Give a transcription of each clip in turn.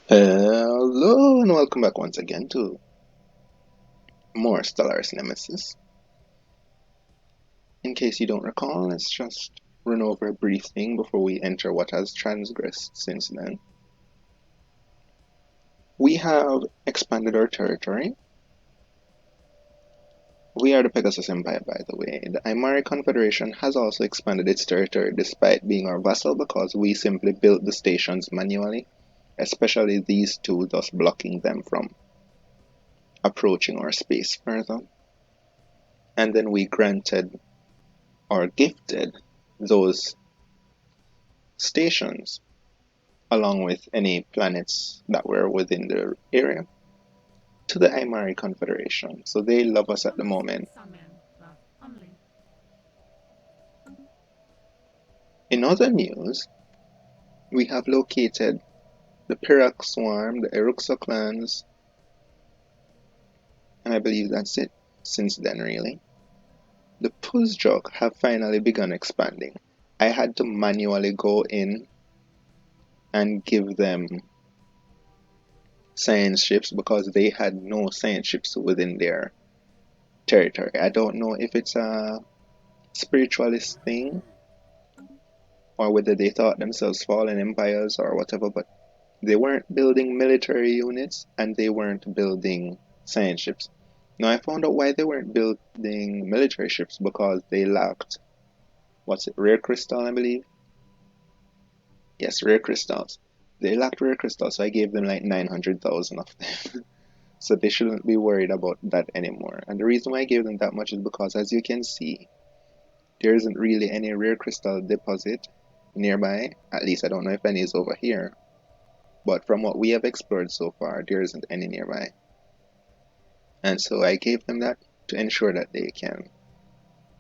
Hello and welcome back once again to more Stellaris Nemesis. In case you don't recall, let's just run over a brief thing before we enter what has transgressed since then. We have expanded our territory. We are the Pegasus Empire, by the way. The Imari Confederation has also expanded its territory despite being our vassal because we simply built the stations manually, especially these two, thus blocking them from approaching our space further. And then we granted or gifted those stations along with any planets that were within the area to the Imari Confederation. So they love us at the moment. In other news, we have located the Pirak Swarm, the Eruxa clans, and I believe that's it since then, really. The Puzjok have finally begun expanding. I had to manually go in and give them science ships because they had no science ships within their territory. I don't know if it's a spiritualist thing or whether they thought themselves fallen empires or whatever, but they weren't building military units and they weren't building science ships. Now I found out why they weren't building military ships because they lacked rare crystal, I believe. Yes, rare crystals. They lacked rare crystals, so I gave them like 900,000 of them. So they shouldn't be worried about that anymore. And the reason why I gave them that much is because, as you can see, there isn't really any rare crystal deposit nearby. At least I don't know if any is over here. But from what we have explored so far, there isn't any nearby. And so I gave them that to ensure that they can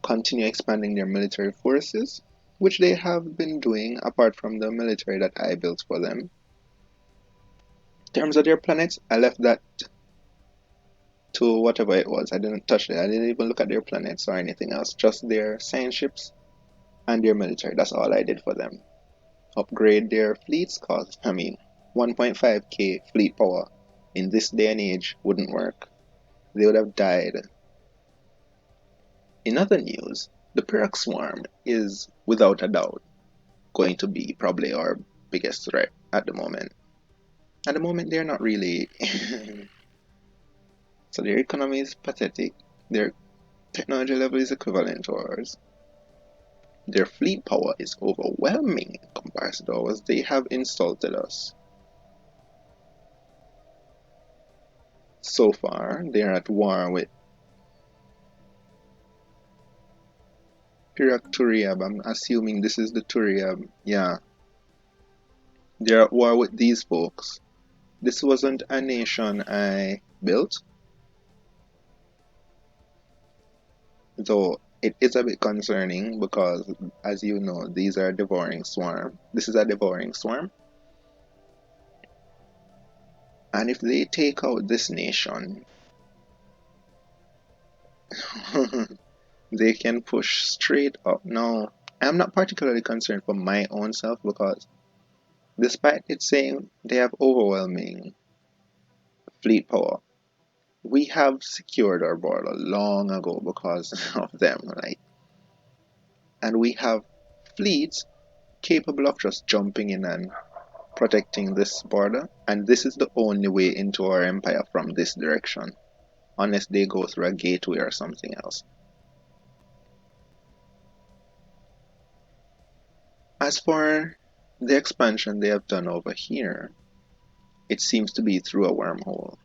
continue expanding their military forces, which they have been doing apart from the military that I built for them. In terms of their planets, I left that to whatever it was. I didn't touch it. I didn't even look at their planets or anything else. Just their science ships and their military. That's all I did for them. Upgrade their fleets, cause 1.5k fleet power in this day and age wouldn't work. They would have died. In other news, the Pirak Swarm is without a doubt going to be probably our biggest threat at the moment. At the moment, they're not really. So their economy is pathetic. Their technology level is equivalent to ours. Their fleet power is overwhelming in comparison to ours. They have insulted us. So far, they're at war with Pirak Turiab. I'm assuming this is the Turiab. Yeah. They're at war with these folks. This wasn't a nation I built, though it is a bit concerning because, as you know, these are devouring swarm. This is a devouring swarm. And if they take out this nation, they can push straight up. Now, I'm not particularly concerned for my own self because despite it saying they have overwhelming fleet power, we have secured our border long ago because of them, right? And we have fleets capable of just jumping in and protecting this border, and this is the only way into our empire from this direction, unless they go through a gateway or something else. As for the expansion they have done over here, it seems to be through a wormhole.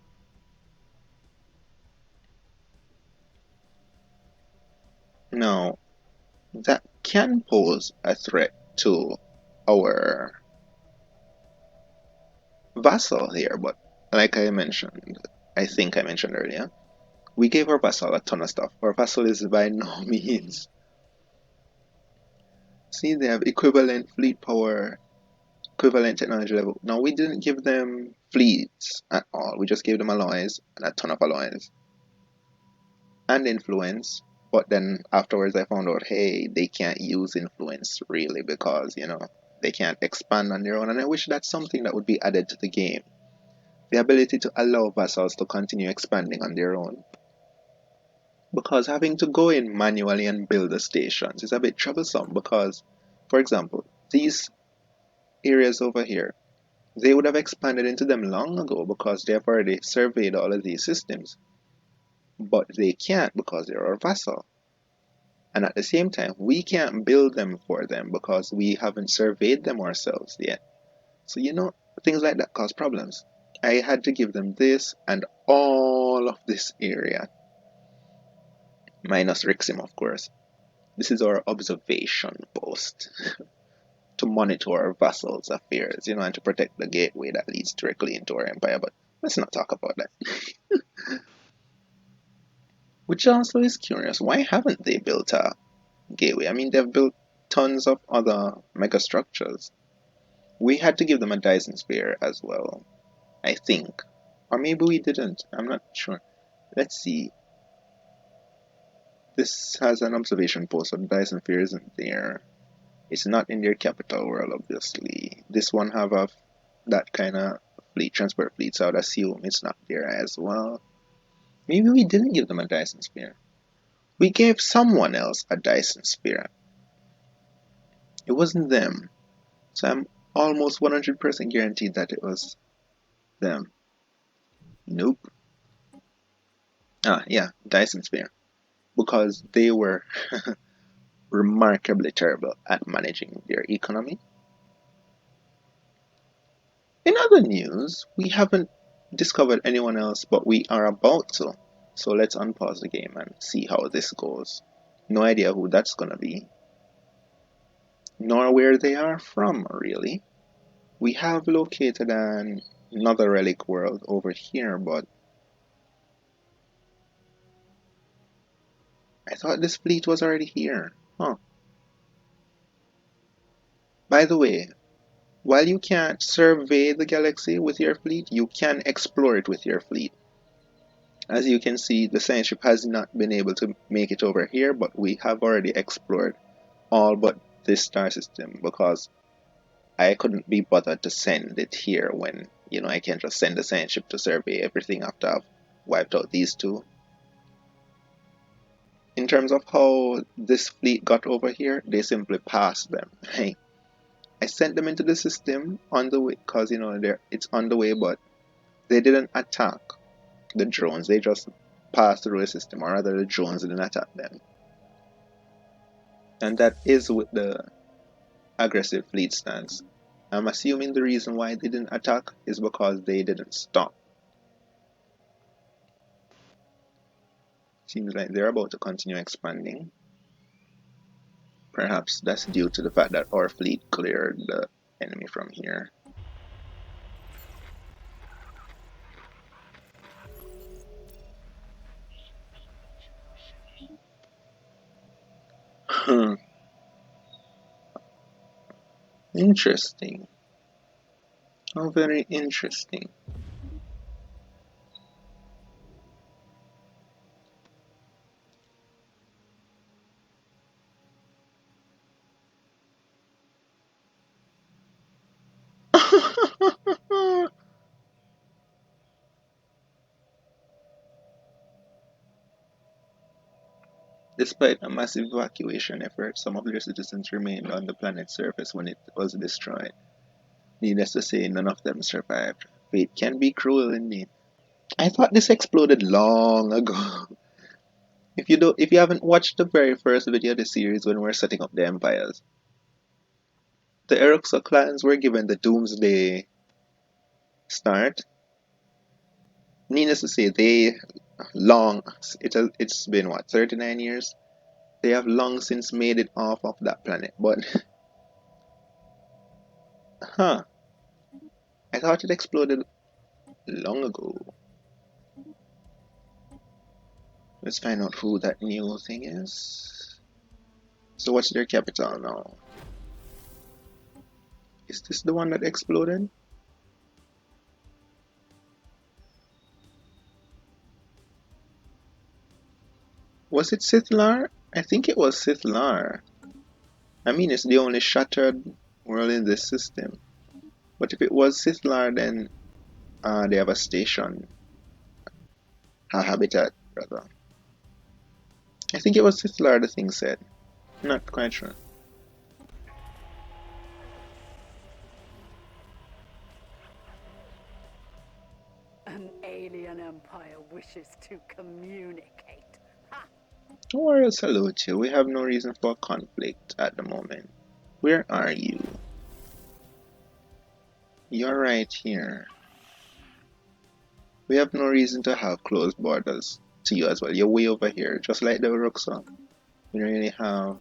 Now, that can pose a threat to our vassal here, but like I mentioned, I think I mentioned earlier, we gave our vassal a ton of stuff. Our vassal is by no means. See, they have equivalent fleet power, equivalent technology level. Now, we didn't give them fleets at all. We just gave them alloys and a ton of alloys and influence. But then afterwards, I found out, hey, they can't use influence really because, they can't expand on their own. And I wish that's something that would be added to the game. the ability to allow vassals to continue expanding on their own. Because having to go in manually and build the stations is a bit troublesome because, for example, these areas over here, they would have expanded into them long ago because they have already surveyed all of these systems. But they can't because they're our vassal. And at the same time, we can't build them for them because we haven't surveyed them ourselves yet. So, things like that cause problems. I had to give them this and all of this area. Minus Rixim, of course. This is our observation post to monitor our vassals' affairs, and to protect the gateway that leads directly into our empire. But let's not talk about that. Which also is curious. Why haven't they built a gateway? I mean, they've built tons of other megastructures. We had to give them a Dyson Sphere as well, I think. Or maybe we didn't. I'm not sure. Let's see. This has an observation post, so the Dyson Sphere isn't there. It's not in their capital world, obviously. This one have that kind of transport fleet, so I'd assume it's not there as well. Maybe we didn't give them a Dyson Sphere. We gave someone else a Dyson Sphere. It wasn't them. So I'm almost 100% guaranteed that it was them. Nope. Yeah, Dyson Sphere. Because they were remarkably terrible at managing their economy. In other news, we haven't discovered anyone else, but we are about to. So let's unpause the game and see how this goes. No idea who that's gonna be. Nor where they are from, really. We have located another relic world over here, but I thought this fleet was already here. Huh. By the way, while you can't survey the galaxy with your fleet, you can explore it with your fleet. As you can see, the science ship has not been able to make it over here, but we have already explored all but this star system because I couldn't be bothered to send it here when, I can't just send the science ship to survey everything after I've wiped out these two. In terms of how this fleet got over here, they simply passed them. Hey, I sent them into the system on the way because, it's on the way, but they didn't attack the drones. They just passed through the system, or rather the drones didn't attack them. And that is with the aggressive fleet stance. I'm assuming the reason why they didn't attack is because they didn't stop. Seems like they're about to continue expanding. Perhaps that's due to the fact that our fleet cleared the enemy from here. Interesting. How very interesting. Despite a massive evacuation effort, some of their citizens remained on the planet's surface when it was destroyed. Needless to say, none of them survived. Fate can be cruel indeed. I thought this exploded long ago. If you haven't watched the very first video of the series when we're setting up the empires, the Eroxa clans were given the Doomsday start. Needless to say, it's been what, 39 years? They have long since made it off of that planet, but I thought it exploded long ago. Let's find out who that new thing is. So what's their capital now? Is this the one that exploded? Was it Sithlar? I think it was Sithlar. I mean, it's the only shattered world in this system. But if it was Sithlar, then They have a station, a habitat, rather. I think it was Sithlar the thing said. Not quite sure. An alien empire wishes to communicate. Ha! Or salute you. We have no reason for conflict at the moment. Where are you? You're right here. We have no reason to have closed borders to you as well. You're way over here, just like the Uruxa. We don't really have.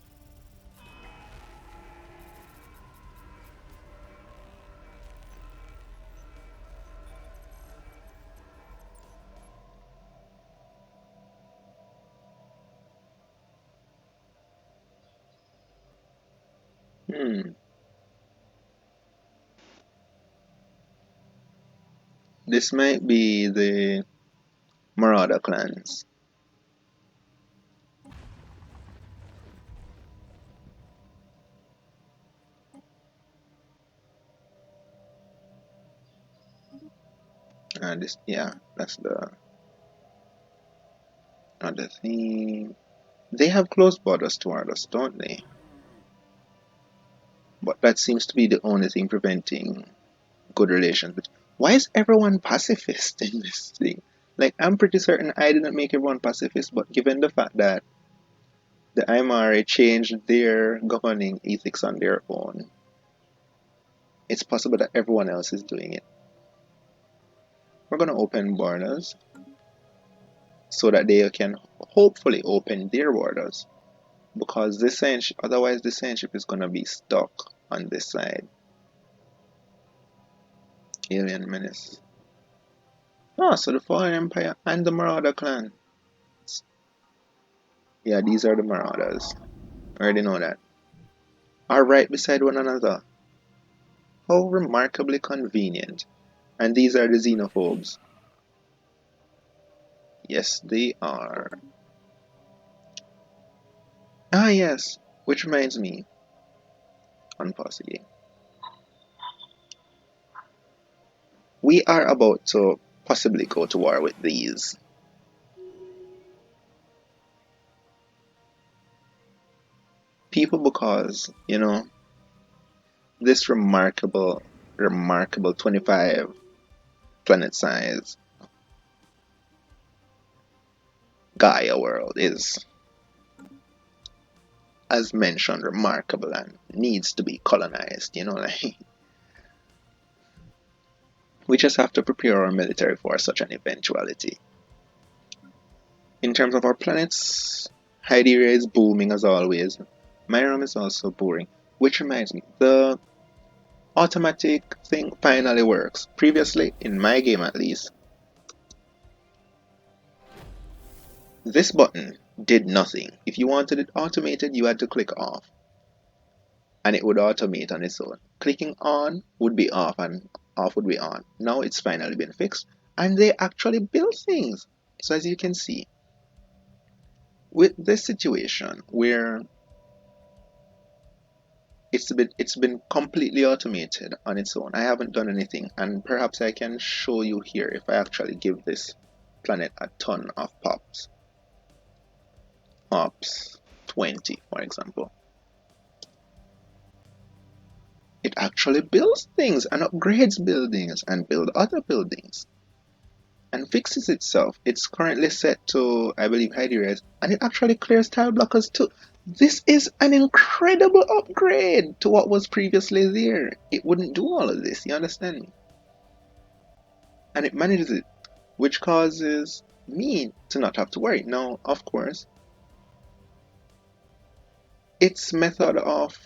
Hmm. This might be the Marauder clans. This, yeah, that's the other thing. They have closed borders toward us, don't they? But that seems to be the only thing preventing good relations. But why is everyone pacifist in this thing? Like, I'm pretty certain I didn't make everyone pacifist, but given the fact that the IMRA changed their governing ethics on their own, it's possible that everyone else is doing it. We're going to open borders so that they can hopefully open their borders because this censorship, otherwise the censorship is going to be stuck on this side. Alien menace. Oh, so the Fallen Empire and the Marauder clan. Yeah, these are the Marauders. I already know that. Are right beside one another. How remarkably convenient. And these are the xenophobes. Yes, they are. Ah, yes. Which reminds me, unpause again. We are about to possibly go to war with these people because, this remarkable 25 planet size Gaia world is, as mentioned, remarkable and needs to be colonized, like we just have to prepare our military for such an eventuality. In terms of our planets, Hyderia is booming as always. Myram is also boring, which reminds me, the automatic thing finally works. Previously, in my game at least, this button did nothing. If you wanted it automated, you had to click off, and it would automate on its own. Clicking on would be off, and off would be on. Now it's finally been fixed, and they actually build things. So as you can see, with this situation where it's been completely automated on its own. I haven't done anything, and perhaps I can show you here if I actually give this planet a ton of pops. Pops 20, for example. It actually builds things and upgrades buildings and builds other buildings and fixes itself. It's currently set to, I believe, high res, and it actually clears tile blockers too. This is an incredible upgrade to what was previously there. It wouldn't do all of this, you understand me? And it manages it, which causes me to not have to worry. Now, of course, its method of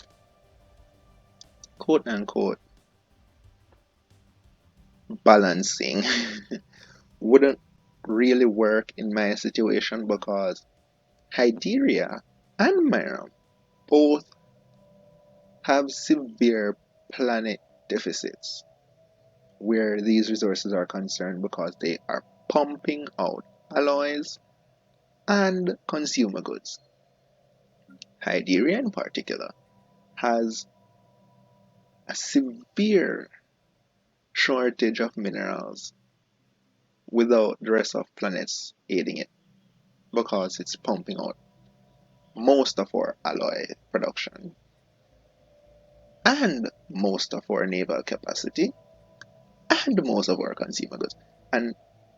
quote unquote balancing wouldn't really work in my situation because Hyderia and Myram both have severe planet deficits where these resources are concerned because they are pumping out alloys and consumer goods. Hyderia in particular has a severe shortage of minerals without the rest of planets aiding it, because it's pumping out most of our alloy production and most of our naval capacity and most of our consumer goods. And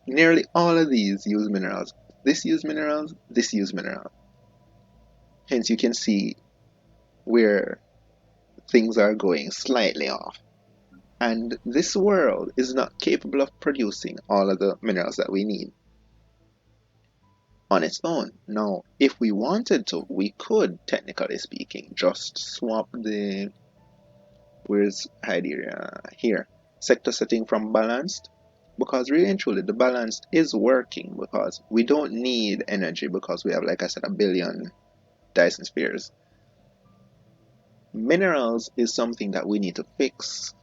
nearly all of these use minerals. This use minerals, this use minerals. Hence, you can see where things are going slightly off. And this world is not capable of producing all of the minerals that we need on its own. Now, if we wanted to, we could, technically speaking, just swap the, where's Hyderia? Here, sector setting from balanced, because really and truly the balanced is working, because we don't need energy, because we have, like I said, a billion Dyson spheres. Minerals is something that we need to fix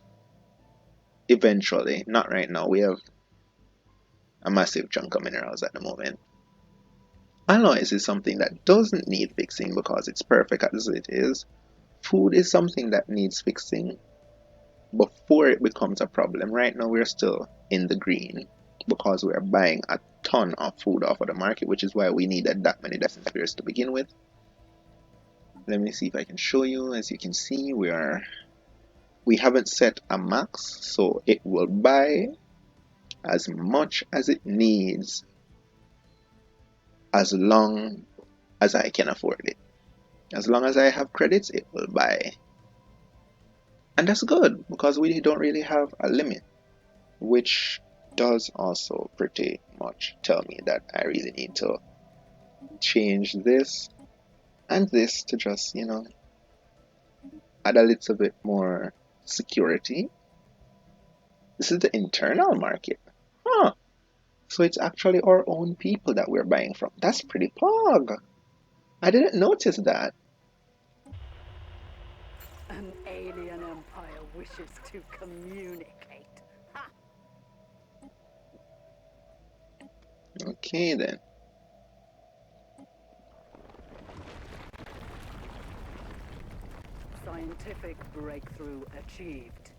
eventually, not right now. We have a massive chunk of minerals at the moment. Alloys is something that doesn't need fixing because it's perfect as it is. Food is something that needs fixing before it becomes a problem. Right now, we're still in the green because we're buying a ton of food off of the market, which is why we needed that many Dyson spheres to begin with. Let me see if I can show you. As you can see, we haven't set a max, so it will buy as much as it needs as long as I can afford it. As long as I have credits, it will buy. And that's good because we don't really have a limit, which does also pretty much tell me that I really need to change this and this to just, add a little bit more security. This is the internal market. Huh. So it's actually our own people that we're buying from. That's pretty pog. I didn't notice that. An alien empire wishes to communicate. Ha! Okay then. Scientific breakthrough achieved.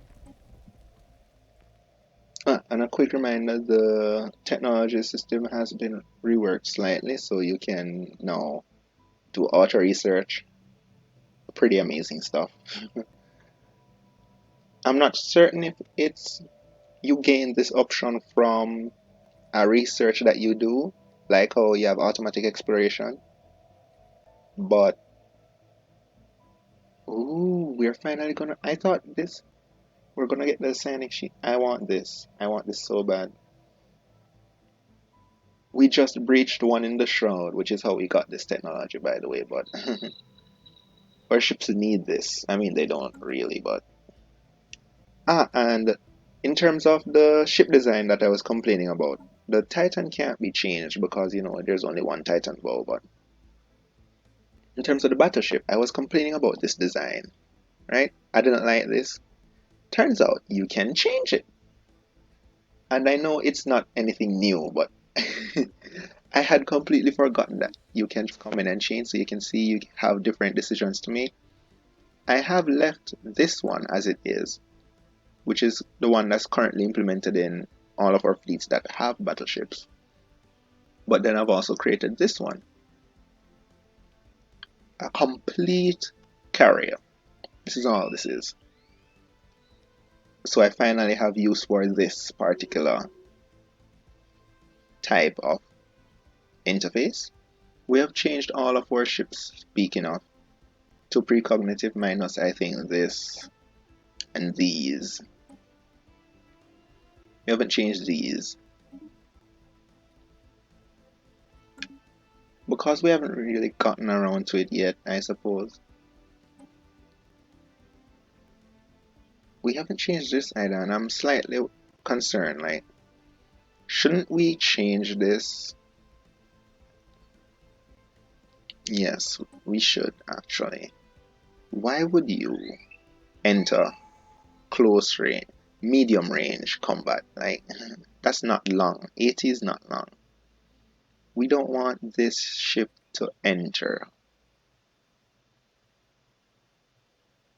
And a quick reminder, the technology system has been reworked slightly, so you can now do auto research. Pretty amazing stuff. I'm not certain if it's you gain this option from a research that you do, like how you have automatic exploration, but ooh, we're finally gonna. I thought this we're gonna get the signing sheet. I want this. I want this so bad. We just breached one in the shroud, which is how we got this technology, by the way, but our ships need this. I mean, they don't really, but. And in terms of the ship design that I was complaining about, the Titan can't be changed because, there's only one Titan bow, but in terms of the battleship, I was complaining about this design, right? I didn't like this. Turns out you can change it. And I know it's not anything new, but I had completely forgotten that you can come in and change, so you can see you have different decisions to make. I have left this one as it is, which is the one that's currently implemented in all of our fleets that have battleships. But then I've also created this one, a complete carrier. This is all this is. So I finally have use for this particular type of interface. We have changed all of our ships, speaking of, to precognitive minus, I think, this and these. We haven't changed these because we haven't really gotten around to it yet, I suppose. We haven't changed this either, and I'm slightly concerned, like, shouldn't we change this? Yes, we should actually. Why would you enter close range, medium range combat? Like, that's not long. 80 is not long. We don't want this ship to enter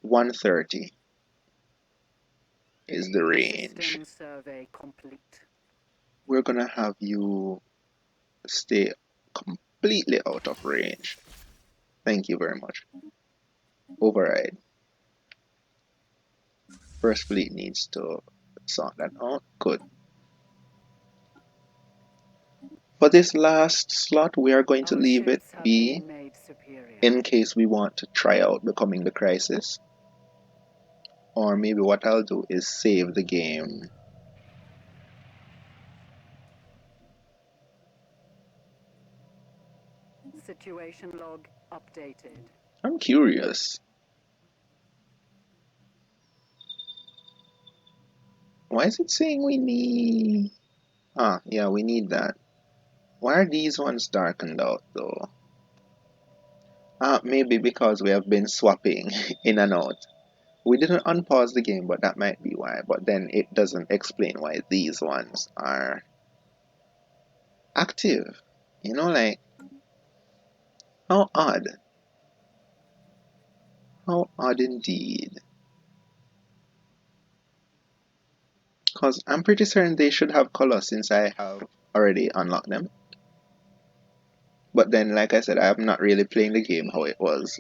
130 is the range. System survey complete. we're gonna have you stay completely out of range. Thank you very much. Override. First fleet needs to sort that out. Good. For this last slot, we are going to Our leave it ships have be been made superior. in case we want to try out becoming the Crisis. Or maybe what I'll do is save the game. Situation log updated. I'm curious. Why is it saying we need... Ah, yeah, we need that. Why are these ones darkened out though? Ah, maybe because we have been swapping in and out. We didn't unpause the game, but that might be why. But then it doesn't explain why these ones are active. You know, like, how odd. How odd indeed. Because I'm pretty certain they should have color since I have already unlocked them. But then, like I said, I am not really playing the game how it was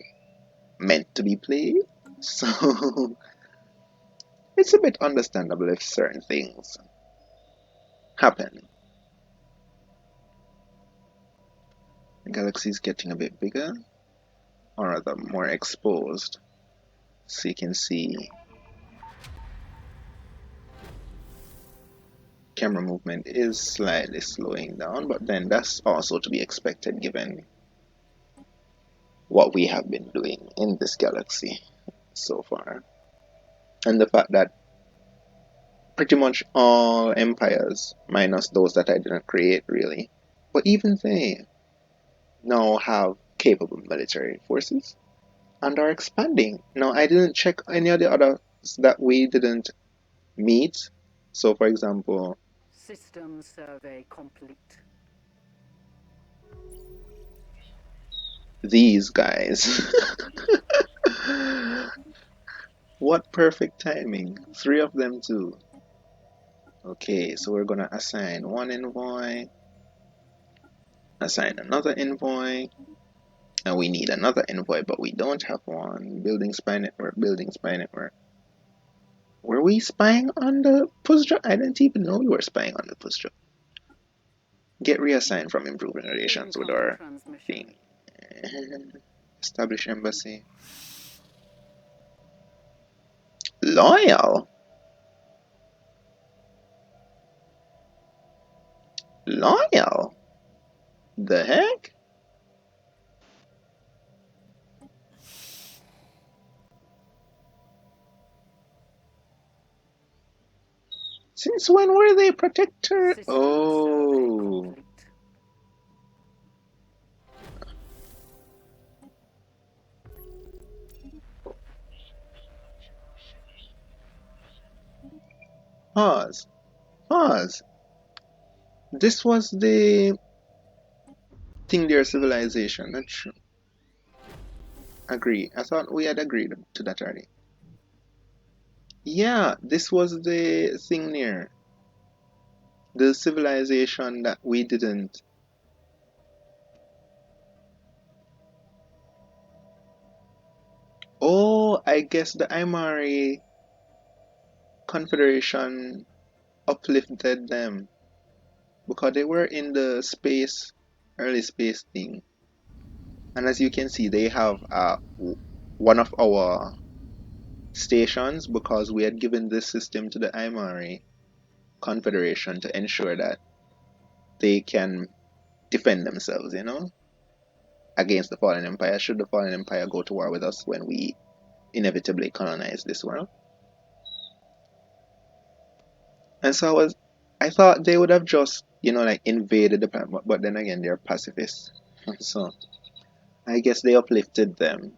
meant to be played. So, it's a bit understandable if certain things happen. The galaxy is getting a bit bigger, or rather more exposed. So you can see camera movement is slightly slowing down, but then that's also to be expected given what we have been doing in this galaxy so far. And the fact that pretty much all empires, minus those that I didn't create really, but even they now have capable military forces and are expanding. Now, I didn't check any of the others that we didn't meet. So, for example, System survey complete. these guys. What perfect timing. Three of them too. Okay, so we're gonna assign one envoy, assign another envoy, and we need another envoy, but we don't have one. Building spy network, building spy network. Were we spying on the Pusja? I didn't even know we were spying on the Pusja. Get reassigned from improving relations with Incoming our transmission. thing. Establish embassy. Loyal? Loyal? The heck? Since when were they protector? System survey Oh. complete. Pause. Pause. This was the thing their civilization. That's true. Agree. I thought we had agreed to that already. Yeah, this was the thing near the civilization that we didn't. Oh, I guess the Imari Confederation uplifted them because they were in the space, early space thing. And as you can see, they have one of our stations because we had given this system to the Imari Confederation to ensure that they can defend themselves, against the Fallen Empire should the Fallen Empire go to war with us when we inevitably colonize this world. And so I thought they would have just, like invaded the planet, but then again, they're pacifists. So I guess they uplifted them,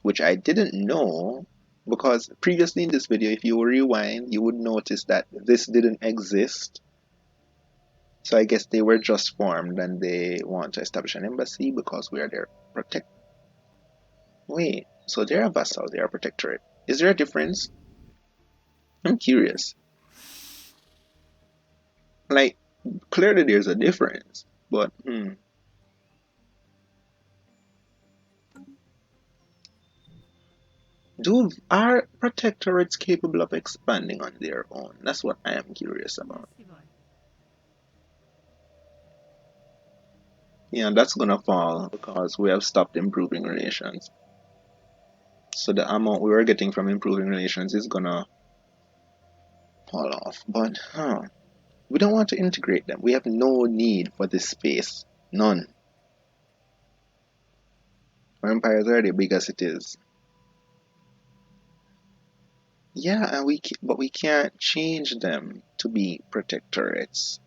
which I didn't know because previously in this video, if you rewind, you would notice that this didn't exist. So I guess they were just formed and they want to establish an embassy because we are their protect. Wait, so they're a vassal, they're a protectorate. Is there a difference? I'm curious. Like, clearly there's a difference, but are protectorates capable of expanding on their own? That's what I am curious about. Yeah, that's gonna fall because we have stopped improving relations. So the amount we were getting from improving relations is gonna fall off. But we don't want to integrate them. We have no need for this space. None. Our empire is already big as it is. Yeah, and but we can't change them to be protectorates.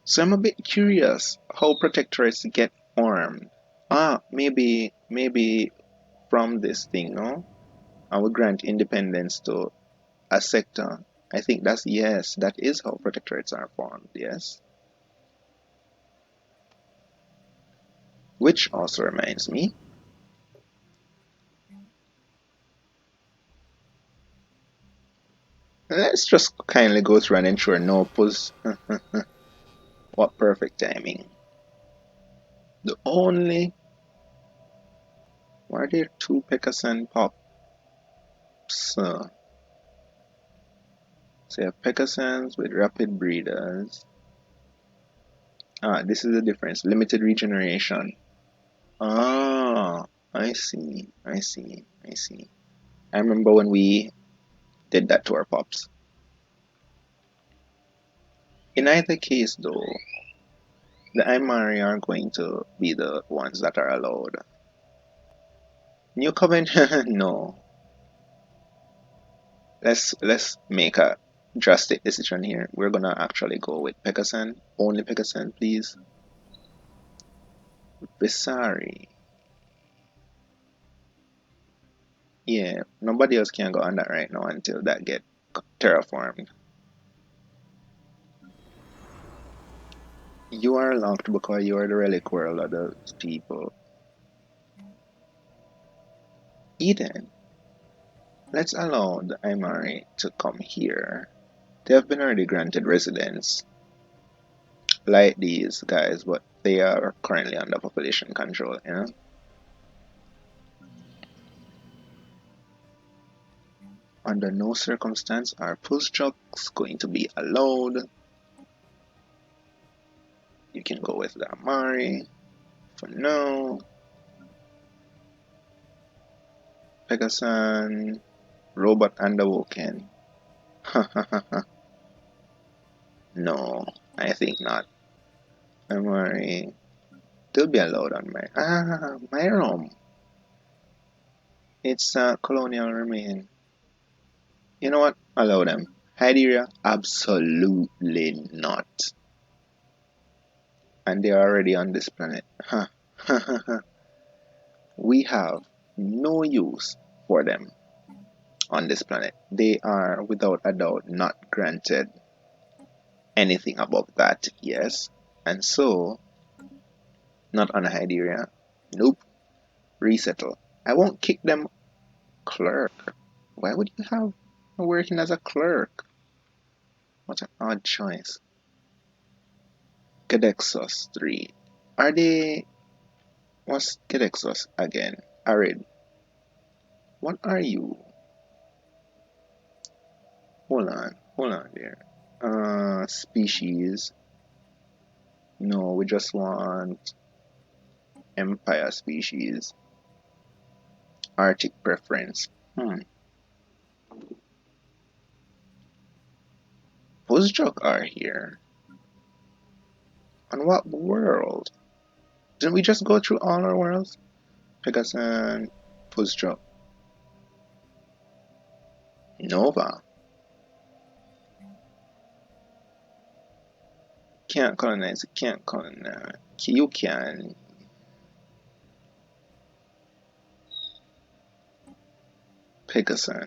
So I'm a bit curious how protectorates get formed. Maybe from this thing, no? I will grant independence to a sector. I think yes, that is how protectorates are formed, yes. Which also reminds me, let's just kindly go through and ensure no pulls. What perfect timing. The only were there two Peckerson pops? So you have Peckersons with rapid breeders. This is the difference. Limited regeneration. Ah, I see. I remember when we did that to our pups. In either case, though, the Imari are going to be the ones that are allowed. New Coven? No. Let's make a drastic decision here. We're gonna actually go with Peckerson. Only Peckerson, please. Visari. Yeah, nobody else can go on that right now until that get terraformed. You are locked because you are the relic world of those people. Eden, let's allow the Imari to come here. They have been already granted residence, like these guys, but they are currently under population control, you know? Under no circumstance are pulse trucks going to be allowed. You can go with the Amari for now. Pegasan, Robot Underwoken. No, I think not. Amari, they'll be allowed on my room. It's a colonial remain. You know what? Allow them. Hyderia? Absolutely not. And they're already on this planet. We have no use for them on this planet. They are, without a doubt, not granted anything above that, yes. And so, not on Hyderia. Nope. Resettle. I won't kick them clerk. Why would you have working as a clerk? What an odd choice. Cadexos 3. Are they. What's Cadexos again? Arid. What are you? Hold on there. Species. No, we just want Empire species. Arctic preference. Postjock are here. On what world? Didn't we just go through all our worlds? Pegasus, Postjock. Nova. Can't colonize, can't colonize. You can. Pegasus.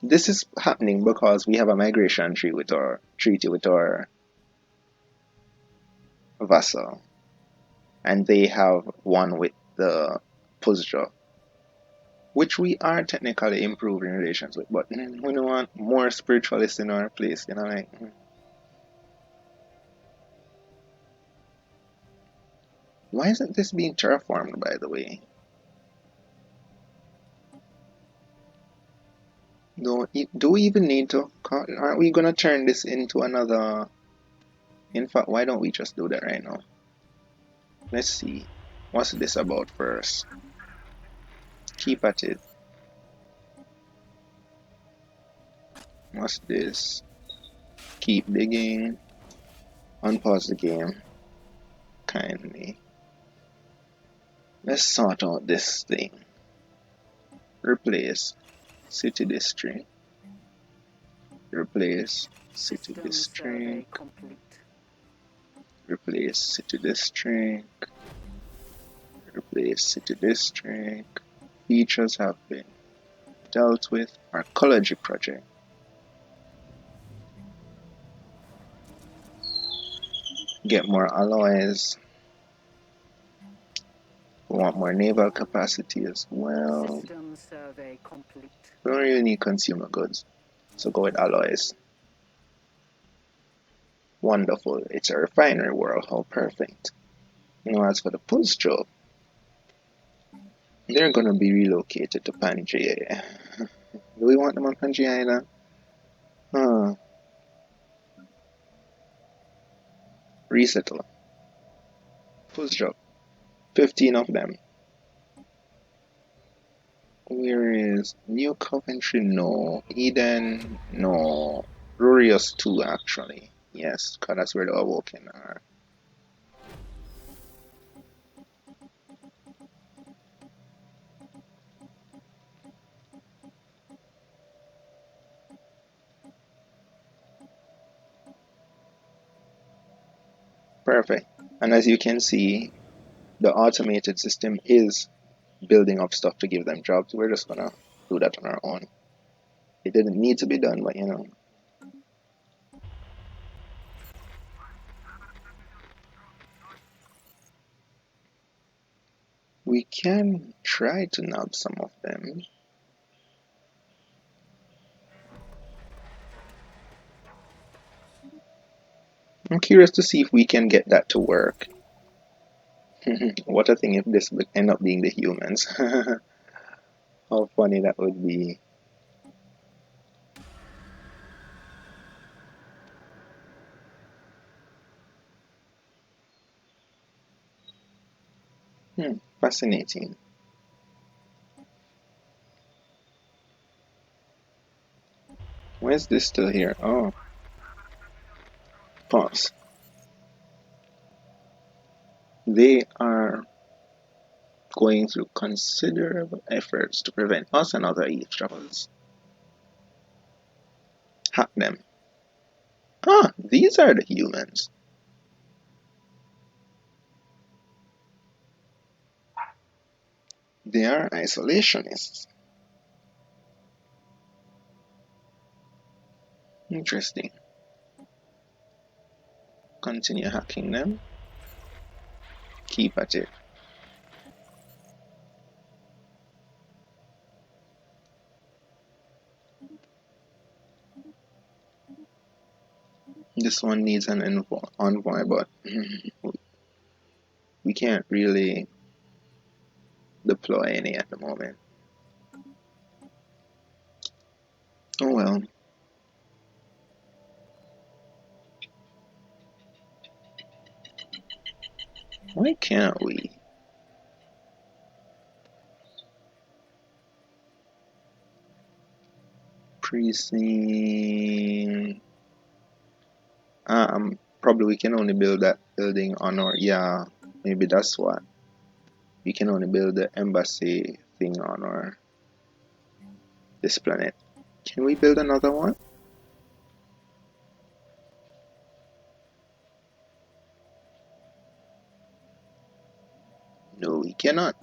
This is happening because we have a migration treaty with our vassal. And they have one with the Postjock, which we are technically improving relations with, but we don't want more spiritualists in our place, you know, like Why isn't this being terraformed, by the way? Do we even need to? Aren't we gonna turn this into another? In fact, why don't we just do that right now? Let's see. What's this about first? Keep at it. What's this? Keep digging. Unpause the game. Kindly. Let's sort out this thing. Replace city district. Replace city System survey district. complete. Replace city district. Replace city district. Features have been dealt with. Archaeology project. Get more alloys. We want more naval capacity as well. System survey complete. We don't really need consumer goods, so go with alloys. Wonderful. It's a refinery world. How perfect. As for the post job, they're gonna be relocated to Pangaea. Do we want them on Pangaea either? Huh. Resettle. Post job. 15 of them. Where is New Coventry? No. Eden? No. Rurius 2 actually. Yes, because that's where the Awoken are. Perfect. And as you can see, the automated system is building up stuff to give them jobs. We're just gonna do that on our own. It didn't need to be done, but we can try to nab some of them. I'm curious to see if we can get that to work. What a thing if this would end up being the humans. How funny that would be. Fascinating. Why is this still here? Oh, pause. They are going through considerable efforts to prevent us and other eavesdroppers. Hack them. Ah, these are the humans. They are isolationists. Interesting. Continue hacking them. Keep at it. This one needs an envoy, but we can't really deploy any at the moment. Oh well. Why can't we? Precinct. Probably we can only build that building on our. Yeah, maybe that's what. We can only build the embassy thing on our this planet. Can we build another one? No, we cannot.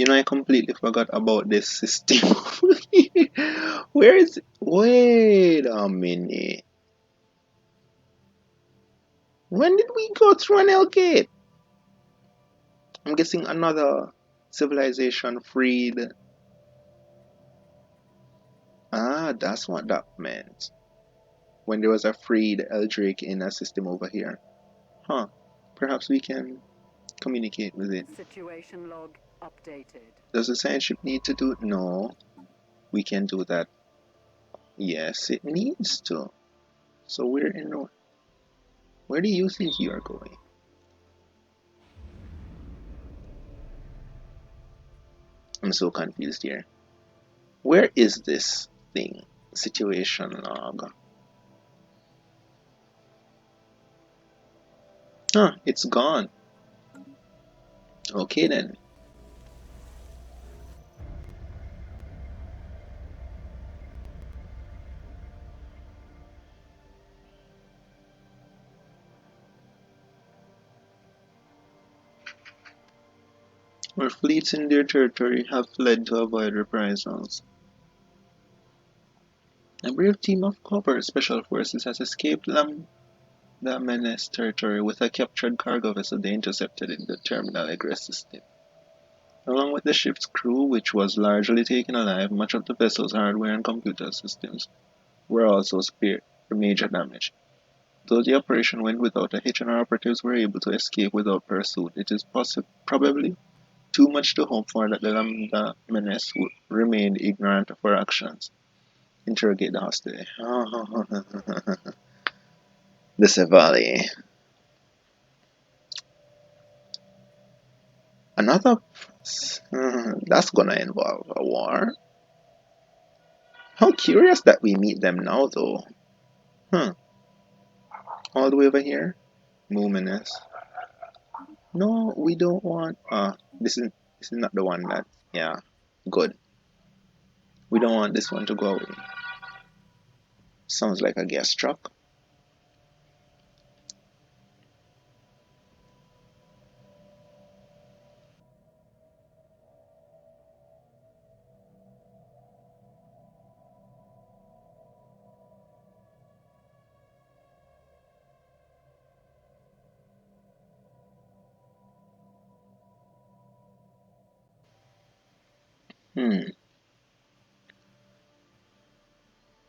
I completely forgot about this system. Where is it? Wait a minute. When did we go through an L gate? I'm guessing another civilization freed. Ah, that's what that meant. when there was a freed Eldrake in a system over here. Huh. Perhaps we can communicate with it. Situation log updated. Does the science ship need to do it? No. We can do that. Yes, it needs to. So we're in. Where do you think you are going? I'm so confused here. Where is this thing? Situation log. Huh, it's gone. Okay then. Our fleets in their territory have fled to avoid reprisals. A brave team of covert special forces has escaped the Menace territory with a captured cargo vessel they intercepted in the terminal egress system. Along with the ship's crew, which was largely taken alive, much of the vessel's hardware and computer systems were also spared major damage. Though the operation went without a hitch and our operatives were able to escape without pursuit, it is probably too much to hope for that the Lambda Menace remained ignorant of our actions. Interrogate the hostage. The Sevali. Another. That's gonna involve a war. How curious that we meet them now, though. Huh. All the way over here? Luminous. No, we don't want. This is not the one that. Yeah, good. We don't want this one to go away. Sounds like a gas truck. Hmm.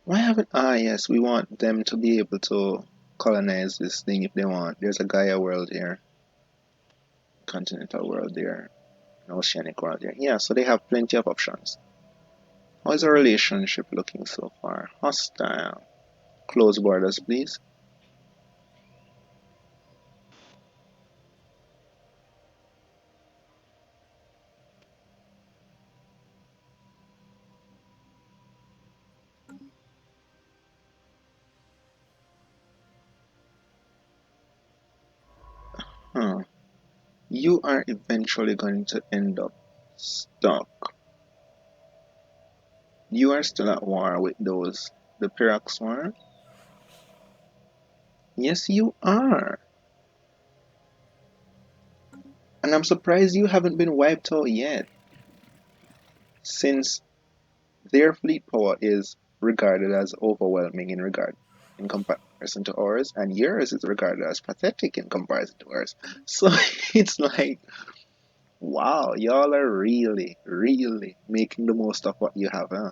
Why haven't. Yes, we want them to be able to colonize this thing if they want. There's a Gaia world here, continental world there, an oceanic world there. Yeah, so they have plenty of options. How is our relationship looking so far? Hostile. Close borders, please. Huh. You are eventually going to end up stuck. You are still at war with those. The Pirax war? Yes, you are. And I'm surprised you haven't been wiped out yet, since their fleet power is regarded as overwhelming in comparison to ours, and yours is regarded as pathetic in comparison to ours. So it's like, wow, y'all are really, really making the most of what you have, huh?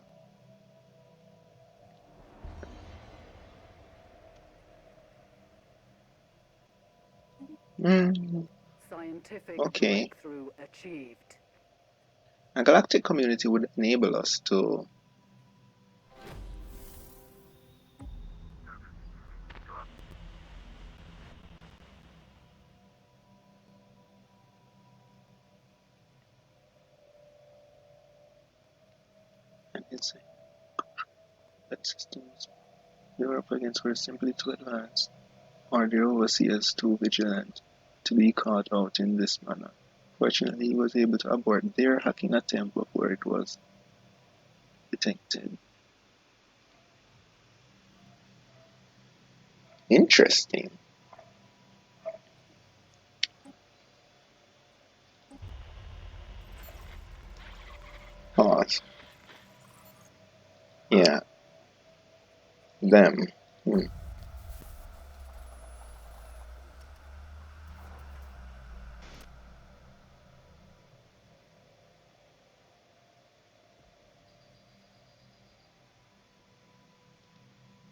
Mm, Scientific okay. breakthrough achieved. A galactic community would enable us to. And it's that systems we were up against were simply too advanced, or their overseers too vigilant, to be caught out in this manner. Fortunately, he was able to abort their hacking attempt before it was detected. Interesting. Pause. Yeah, them. Hmm.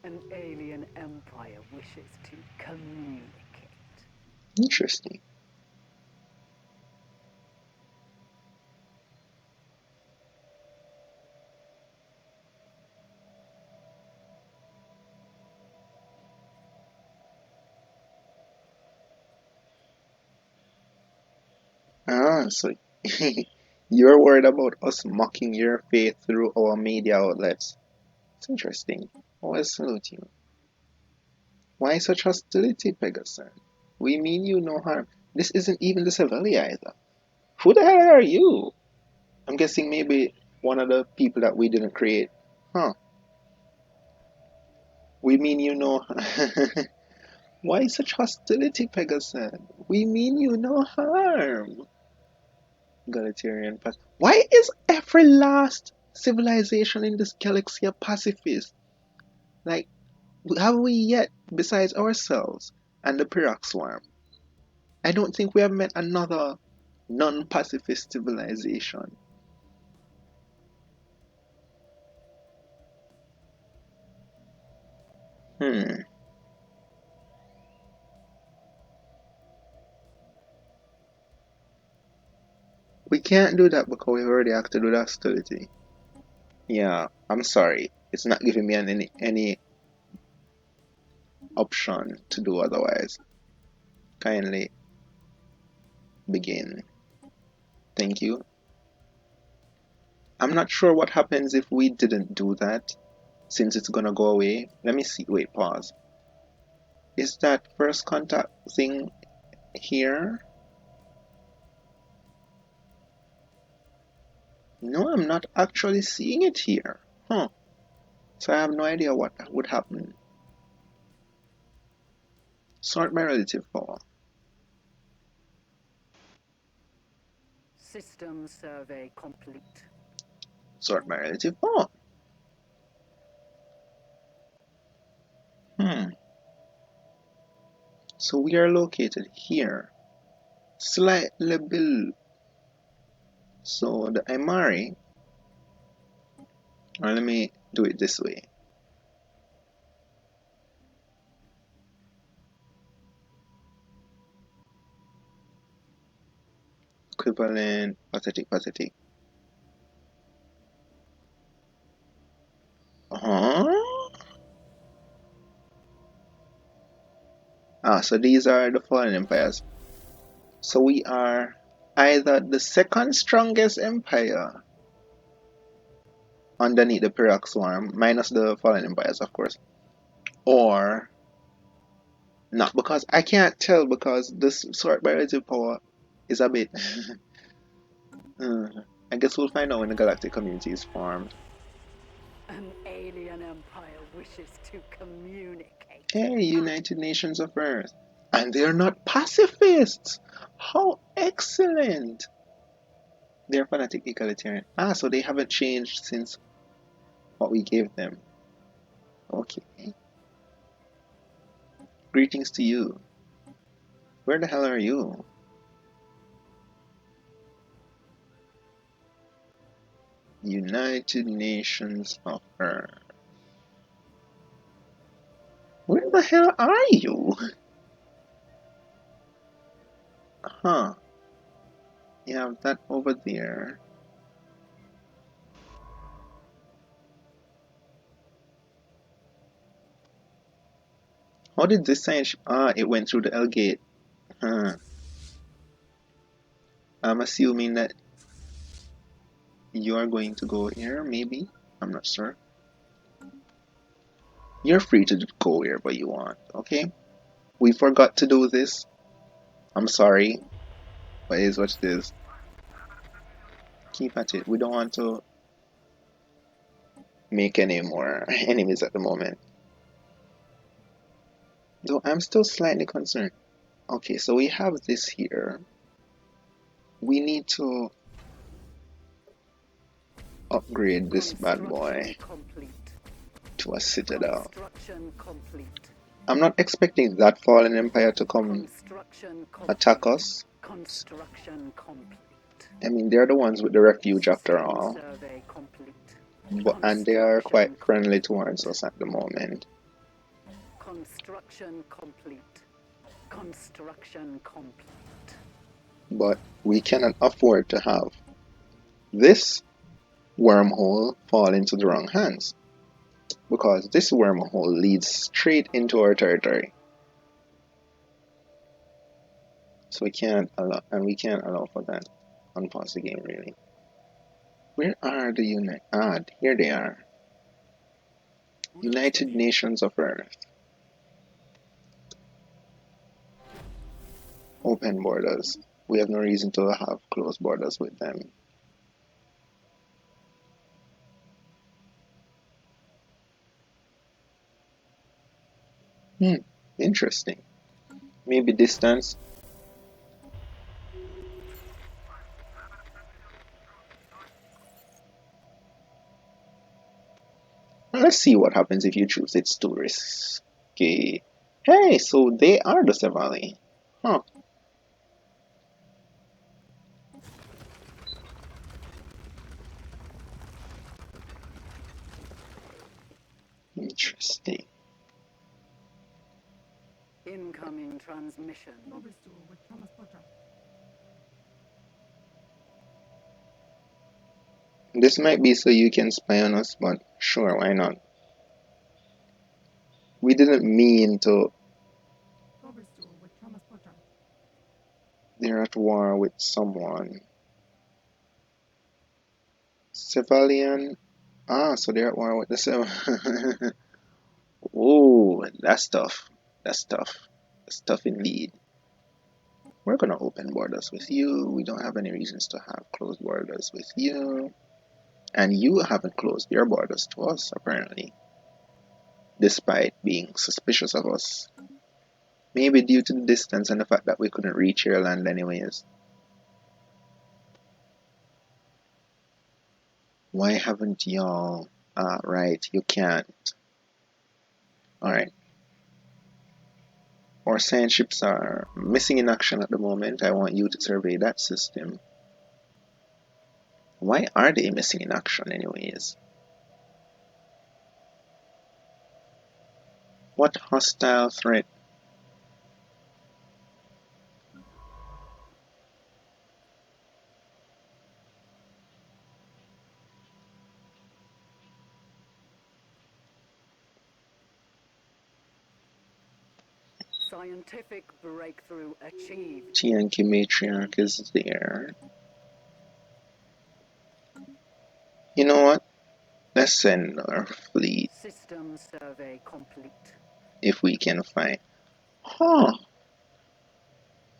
An alien empire wishes to communicate. Interesting. Ah, so you're worried about us mocking your faith through our media outlets. It's interesting. Always salute you. Why such hostility, Pegasus? We mean you no harm. This isn't even the Seville either. Who the hell are you? I'm guessing maybe one of the people that we didn't create. Huh. We mean you no Why such hostility, Pegasus? We mean you no harm. Egalitarian path. Why is every last civilization in this galaxy a pacifist? Like, have we yet, besides ourselves and the Pyrrhoc swarm? I don't think we have met another non-pacifist civilization. Hmm. We can't do that because we've already acted with hostility. Yeah, I'm sorry. It's not giving me any option to do otherwise. Kindly begin. Thank you. I'm not sure what happens if we didn't do that, since it's gonna go away. Let me see. Wait, pause. Is that first contact thing here? No, I'm not actually seeing it here. Huh. So I have no idea what would happen. Sort by relative power. System survey complete. Sort by relative power. Hmm. So we are located here. Slightly below. So the Imari, or let me do it this way. Equivalent, pathetic. Huh? Ah, so these are the fallen empires. So we are either the second strongest empire underneath the Pyrrhoc swarm, minus the fallen empires, of course, or not, because I can't tell because this sort by relative power is a bit. uh, I guess we'll find out when the galactic community is formed. An alien empire wishes to communicate. Hey, United Nations of Earth. And they're not pacifists! How excellent! They're fanatic egalitarian. Ah, so they haven't changed since what we gave them. Okay. Greetings to you. Where the hell are you? United Nations of Earth. Where the hell are you? Huh. You have that over there. How did this science... Ah, it went through the L gate. Huh. I'm assuming that you are going to go here, maybe? I'm not sure. You're free to go wherever you want, okay? We forgot to do this. I'm sorry, but it is what it is. Keep at it. We don't want to make any more enemies at the moment. Though I'm still slightly concerned. Okay, so we have this here. We need to upgrade this bad boy to a citadel. I'm not expecting that fallen empire to come attack us. I mean, they're the ones with the refuge after all. And they are quite friendly towards us at the moment. Construction complete. Construction complete. But we cannot afford to have this wormhole fall into the wrong hands, because this wormhole leads straight into our territory. So we can't allow for that. Unpause the game, really. Where are the here they are. United Nations of Earth. Open borders. We have no reason to have closed borders with them. Interesting. Maybe distance. Let's see what happens if you choose it's too risky. Hey, so they are the Sevali. Huh. Interesting. Incoming transmission. This might be so you can spy on us, but sure, why not? We didn't mean to. They're at war with someone. Civilian. Ah, so they're at war with the Sev. Oh, that's tough. That's tough. That's tough indeed. We're gonna open borders with you. We don't have any reasons to have closed borders with you. And you haven't closed your borders to us, apparently. Despite being suspicious of us. Maybe due to the distance and the fact that we couldn't reach your land anyways. Why haven't y'all... right, you can't. Alright. Our science ships are missing in action at the moment. I want you to survey that system. Why are they missing in action anyways? What hostile threat? Scientific breakthrough achieved. TNK Matriarch is there. You know what? Let's send our fleet. System survey complete. If we can find... Huh.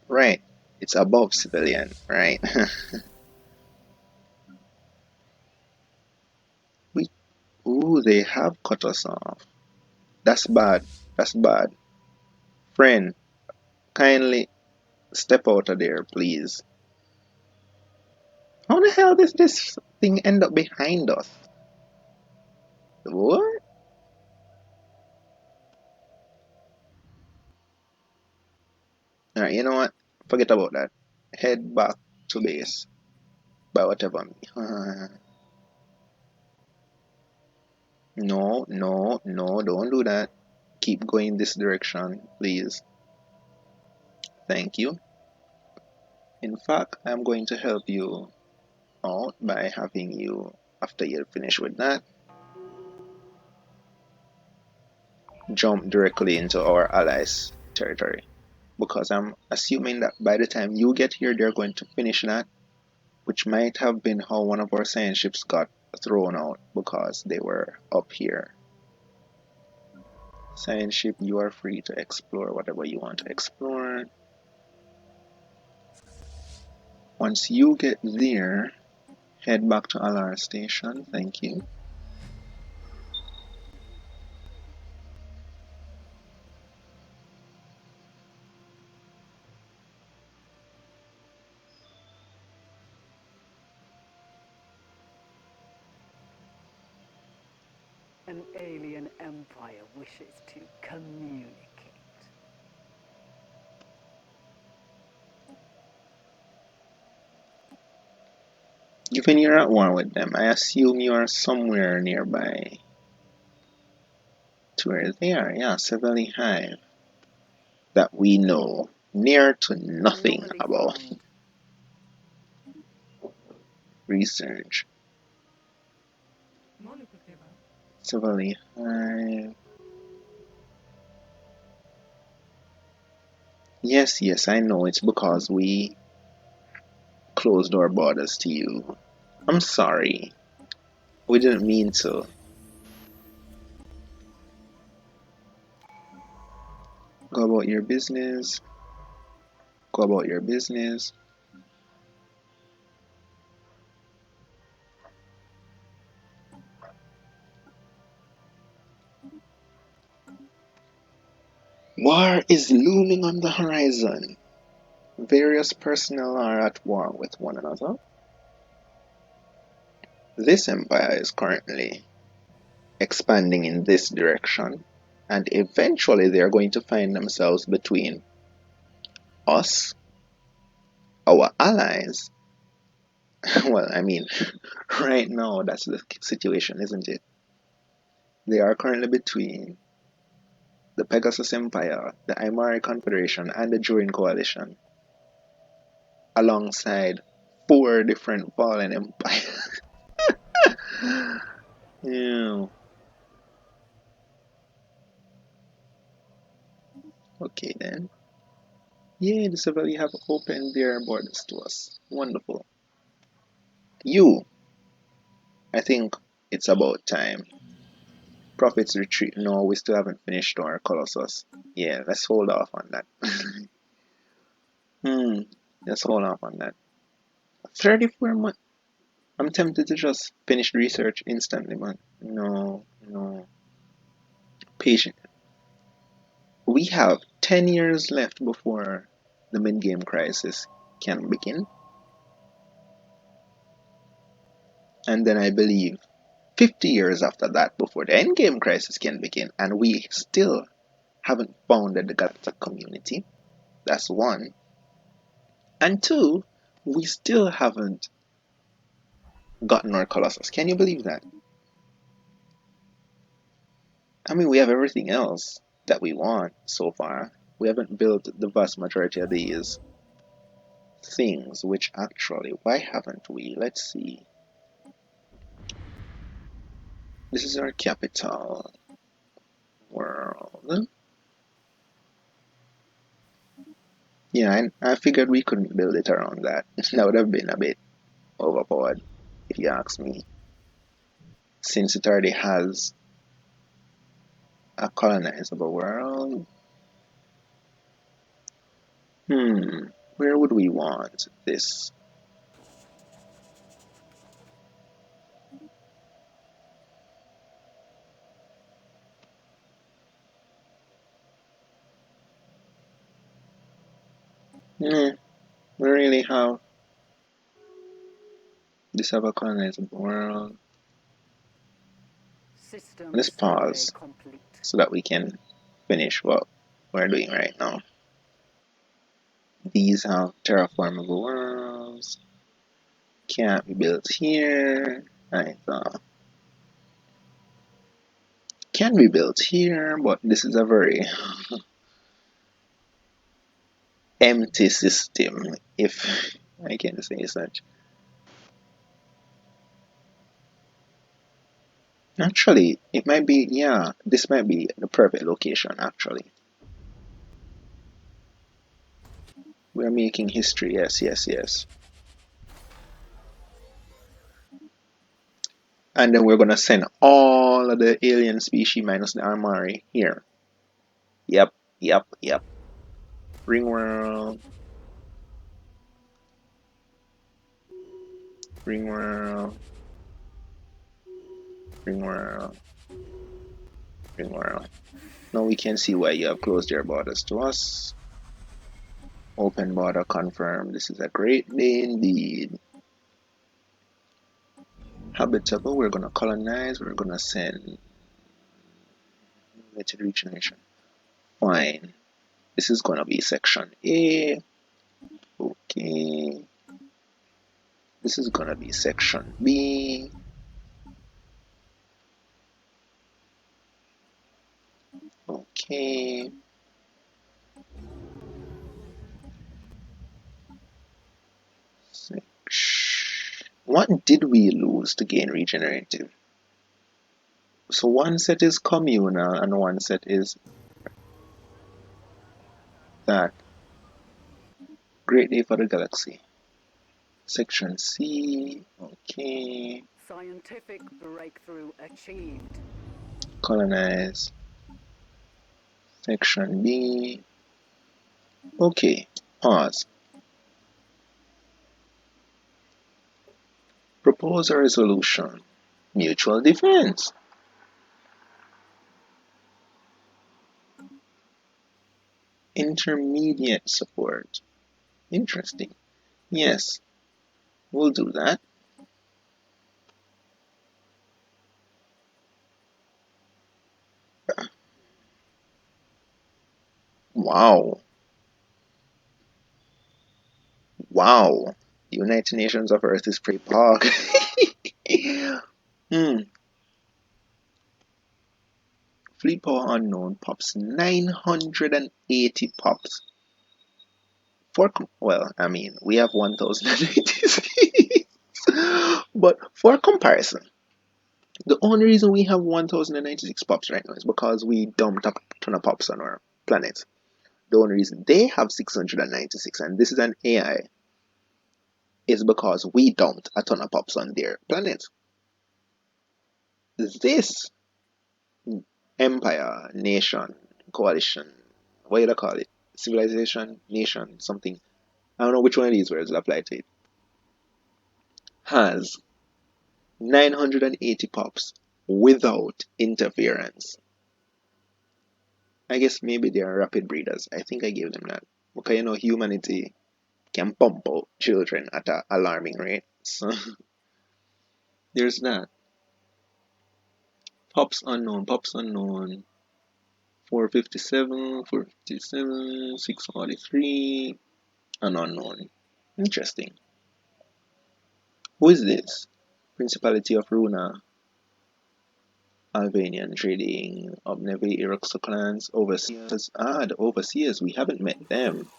Right. It's above civilian, right? we... Ooh, they have cut us off. That's bad. That's bad. Friend, kindly step out of there, please. How the hell does this thing end up behind us? What? Alright, you know what? Forget about that. Head back to base. By whatever. No, no, no, don't do that. Keep going this direction, please. Thank you. In fact, I'm going to help you out by having you, after you finish with that, jump directly into our allies' territory. Because I'm assuming that by the time you get here, they're going to finish that, which might have been how one of our science ships got thrown out because they were up here. Science ship, you are free to explore whatever you want to explore. Once you get there, head back to Alar Station. Thank you. An alien empire wishes to communicate. Given you're at war with them, I assume you are somewhere nearby. to where they are. Yeah, Seveli Hive. That we know near to nothing Anomaly about. found. Research. Seveli Hive. Yes, yes, I know it's because we closed our borders to you. I'm sorry. We didn't mean to. Go about your business. Go about your business. War is looming on the horizon. Various personnel are at war with one another. This empire is currently expanding in this direction, and eventually they are going to find themselves between us, our allies. Well, I mean, right now that's the situation, isn't it? They are currently between the Pegasus Empire, the Imari Confederation, and the Durin Coalition, alongside four different fallen empires. Yeah. Okay then. Yay, the Seveli have opened their borders to us. Wonderful. You, I think it's about time. Prophets retreat. No, we still haven't finished our Colossus. Yeah, let's hold off on that. Hmm, let's hold off on that. 34 months. I'm tempted to just finish research instantly, man. No, no. Patient. We have 10 years left before the mid-game crisis can begin. And then I believe 50 years after that before the endgame crisis can begin. And we still haven't founded the Galactic community. That's one. And two, we still haven't gotten our Colossus. Can you believe that? I mean, we have everything else that we want so far. We haven't built the vast majority of these things, which actually, why haven't we? Let's see. This is our capital world. Yeah, I figured we couldn't build it around that. That would have been a bit overpowered, if you ask me, since it already has a colonizable world. Where would we want this? Hmm, we really have this have a colonizable world. System Let's survey pause complete. so that we can finish what we're doing right now. These have terraformable worlds. Can't be built here. Either. Can be built here, but this is a very empty system, if I can say such. Actually, it might be, yeah, this might be the perfect location, actually. We're making history, yes, yes, yes. And then we're gonna send all of the alien species minus the Armari here. Yep, yep, yep. Ringworld, Ringworld, Ringworld, Ringworld. Now we can see why you have closed your borders to us. Open border confirmed. This is a great day indeed. Habitable, we're gonna colonize, we're gonna send limited regeneration. Fine. This is gonna be section A. Okay. This is gonna be section B. Okay. What did we lose to gain regenerative? So one set is communal and one set is that. Great day for the galaxy. Section C. Okay. Scientific breakthrough achieved. Colonize. Section B. Okay. Pause. Propose a resolution. Mutual defense. Intermediate support. Interesting. Yes, we'll do that. Wow. Wow. The United Nations of Earth is pretty pog. hmm. Fleet power unknown pops 980 pops. Well, I mean, we have 1086. But for comparison, the only reason we have 1096 pops right now is because we dumped a ton of pops on our planet. The only reason they have 696, and this is an AI, is because we dumped a ton of pops on their planet. This empire, nation, coalition, what do you call it? Civilization, nation, something. I don't know which one of these words will apply to it. Has 980 pops without interference. I guess maybe they are rapid breeders. I think I gave them that. Because humanity can pump out children at an alarming rate. So there's that. Pops unknown. 457, 457, 643, and unknown. Interesting. Who is this? Principality of Runa, Albanian trading, Obnevi, Iroxo clans, overseers. Ah, the overseers, we haven't met them.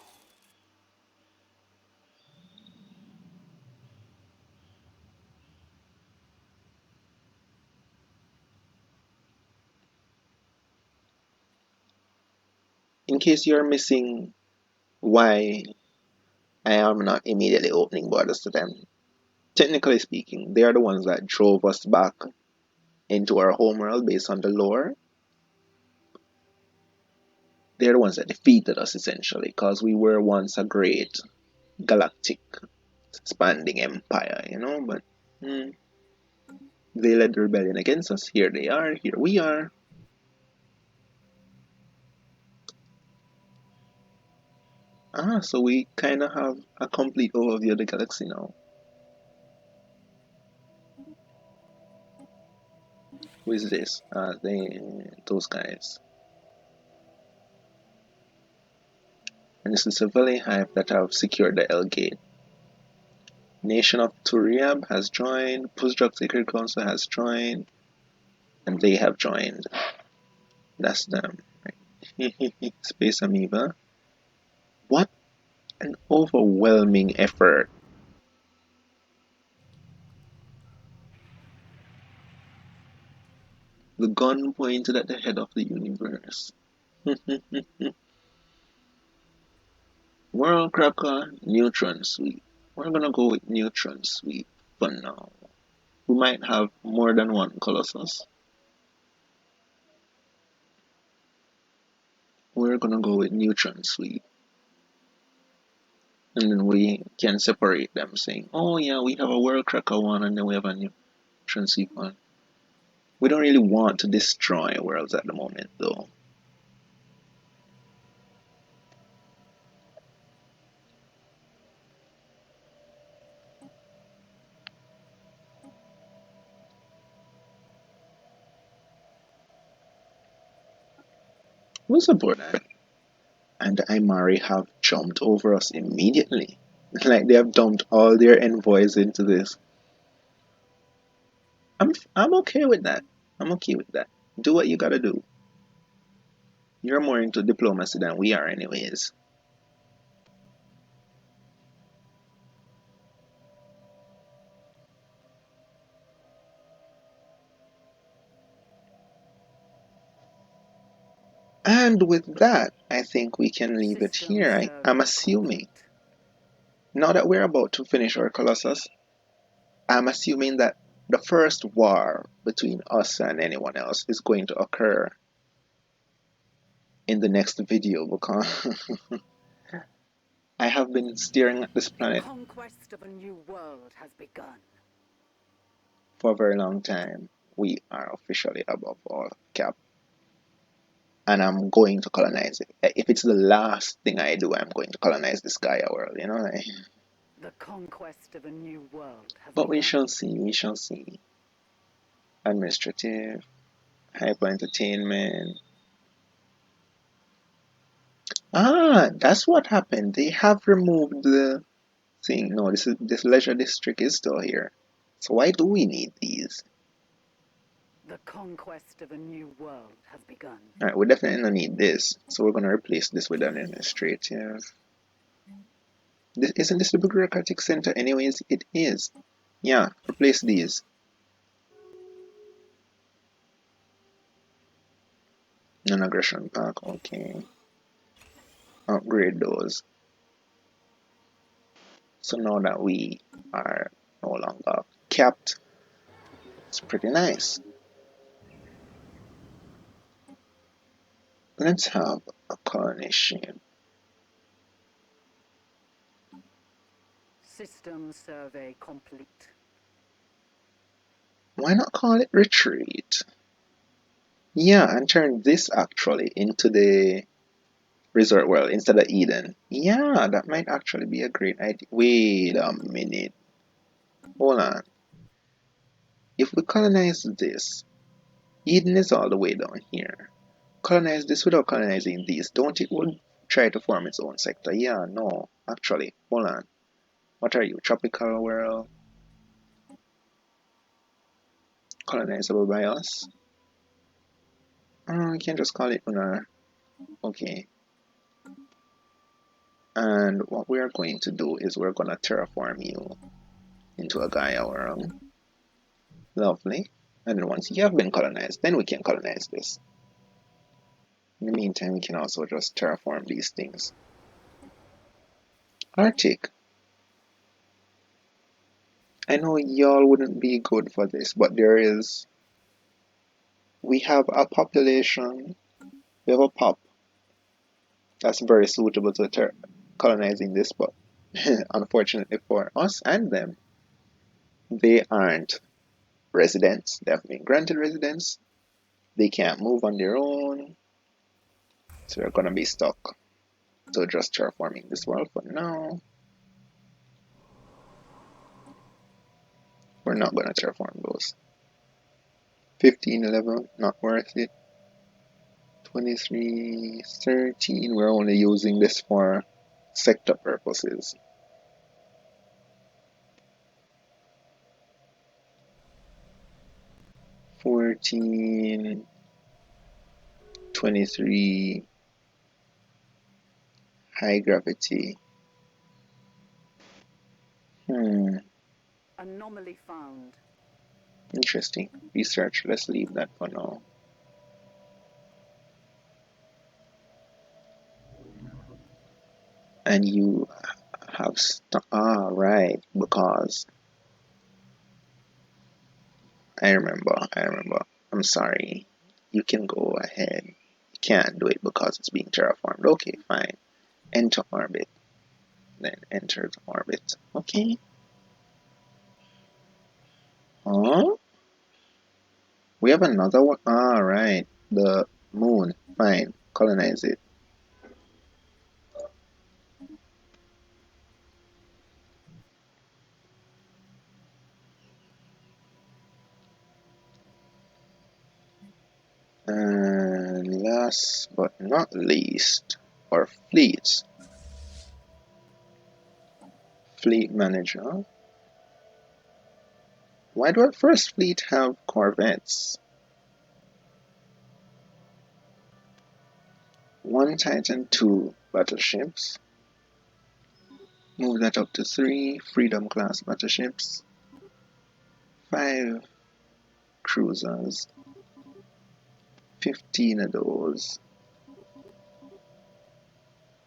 In case you're missing why I am not immediately opening borders to them, technically speaking, they are the ones that drove us back into our homeworld based on the lore. They're the ones that defeated us essentially, because we were once a great galactic expanding empire. But they led the rebellion against us. Here they are, here we are. So we kind of have a complete overview of the galaxy now. Who is this? Those guys. And this is a valley hive that have secured the L Gate. Nation of Turiab has joined, Pusdruk Sacred Council has joined, and they have joined. That's them. Right? Space Amoeba. What an overwhelming effort. The gun pointed at the head of the universe. World Cracker, Neutron Sweep. We're gonna go with Neutron Sweep for now. We might have more than one Colossus. We're gonna go with Neutron Sweep. And then we can separate them, saying, oh yeah, we have a World Cracker one and then we have a Neutron Sweep one. We don't really want to destroy worlds at the moment, though. What's aboard that? And the Imari have jumped over us immediately. Like they have dumped all their envoys into this. I'm okay with that. I'm okay with that. Do what you gotta do. You're more into diplomacy than we are anyways. And with that, I think we can leave it System here. I'm survey assuming, complete. now that we're about to finish our Colossus, I'm assuming that the first war between us and anyone else is going to occur in the next video because I have been staring at this The planet conquest of a new world has begun. for a very long time. We are officially above all cap, and I'm going to colonize it. If it's the last thing I do, I'm going to colonize this Gaia world, you know? The conquest of a new world has But we begun. shall see, we shall see. Administrative, hyper entertainment. Ah, that's what happened. They have removed the thing. No, this leisure district is still here. So why do we need these? The conquest of a new world has begun. Alright, we definitely don't need this. So we're gonna replace this with an administrative. Isn't this the bureaucratic center anyways? It is. Yeah, replace these. Non-aggression pack, okay. Upgrade those. So now that we are no longer capped, it's pretty nice. Let's have a coronation. System survey complete. Why not call it retreat? Yeah, and turn this actually into the resort world instead of Eden. Yeah, that might actually be a great idea. Wait a minute. Hold on. If we colonize this, Eden is all the way down here. Colonize this without colonizing these. Don't it would try to form its own sector? Yeah, no. Actually, hold on. What are you? Tropical world? Colonizable by us? We can just call it lunar. Okay. And what we are going to do is we're going to terraform you into a Gaia world. Lovely. And then once you have been colonized, then we can colonize this. In the meantime, we can also just terraform these things. Arctic. I know y'all wouldn't be good for this, but we have a population, we have a pop that's very suitable to colonizing this, but unfortunately for us and them, they aren't residents. They have been granted residence. They can't move on their own, so we're gonna be stuck. So just terraforming this world for now. We're not gonna terraform those. 15, 11, not worth it. 23, 13, we're only using this for sector purposes. 14, 23, high gravity. Anomaly found. Interesting. Research, let's leave that for now. And you have right, because I remember. I'm sorry. You can go ahead. You can't do it because it's being terraformed. Okay, fine. Enter orbit. Then enter the orbit. Okay. Huh? We have another one. Right. The moon. Fine. Colonize it. And last but not least, our fleets. Fleet manager. Why do our first fleet have corvettes? 1 Titan, 2 battleships. Move that up to 3 Freedom class battleships. 5 cruisers. 15 of those.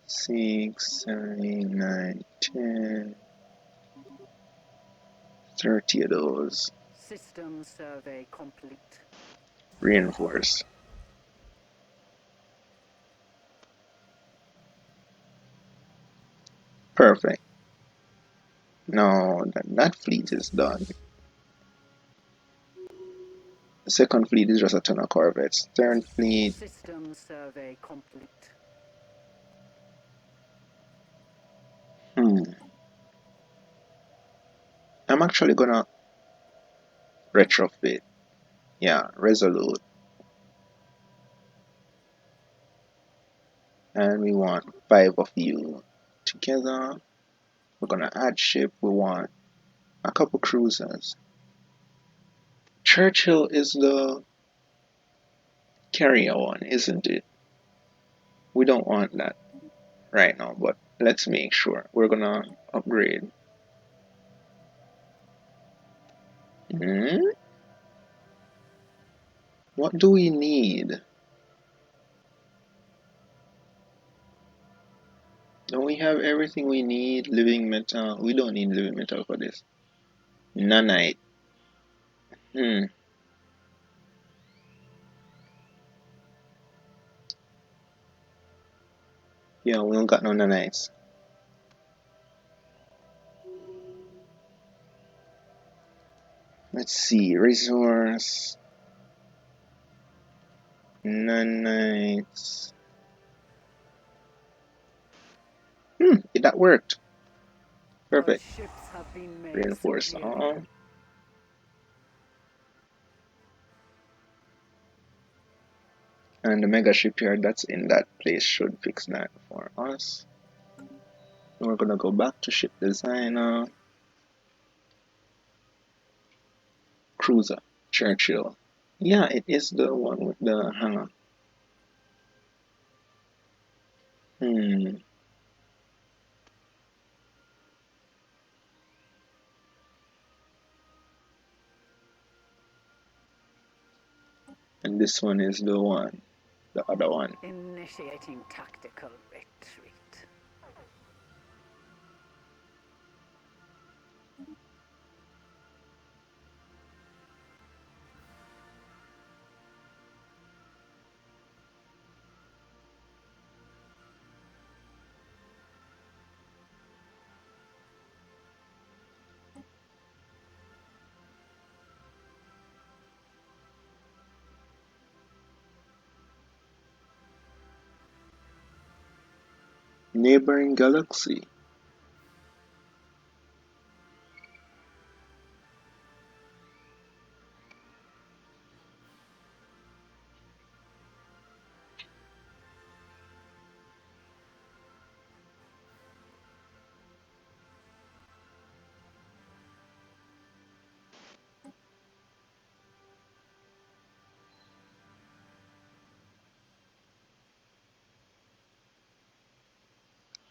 6, 7, 8, 9, 10. 30 of those. System survey complete. Reinforce. Perfect. Now that fleet is done. The second fleet is just a ton of corvettes. Third fleet. System survey complete. I'm actually gonna retrofit. Yeah, Resolute. And we want 5 of you together. We're gonna add ship. We want a couple cruisers. Churchill is the carrier one, isn't it? We don't want that right now, but let's make sure. We're gonna upgrade. What do we need? Don't we have everything we need? Living metal. We don't need living metal for this. Nanite. Yeah, we don't got no nanites. Let's see. Resource. Nanites. That worked. Our Perfect. ships have been made Reinforce superior. all. And the mega shipyard that's in that place should fix that for us. We're gonna go back to ship designer. Cruiser. Churchill. Yeah, it is the one with the hangar. And this one is the one. The other one. Initiating tactical retreat. Neighboring galaxy.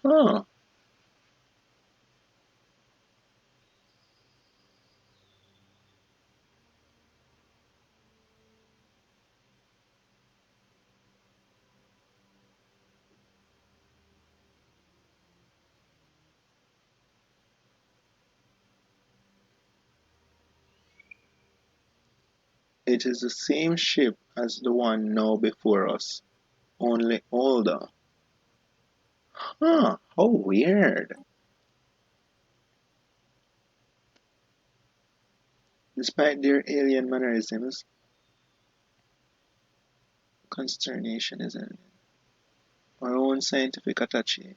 Huh. It is the same ship as the one now before us, only older. Huh, how weird. Despite their alien mannerisms, consternation is in our own scientific attaches,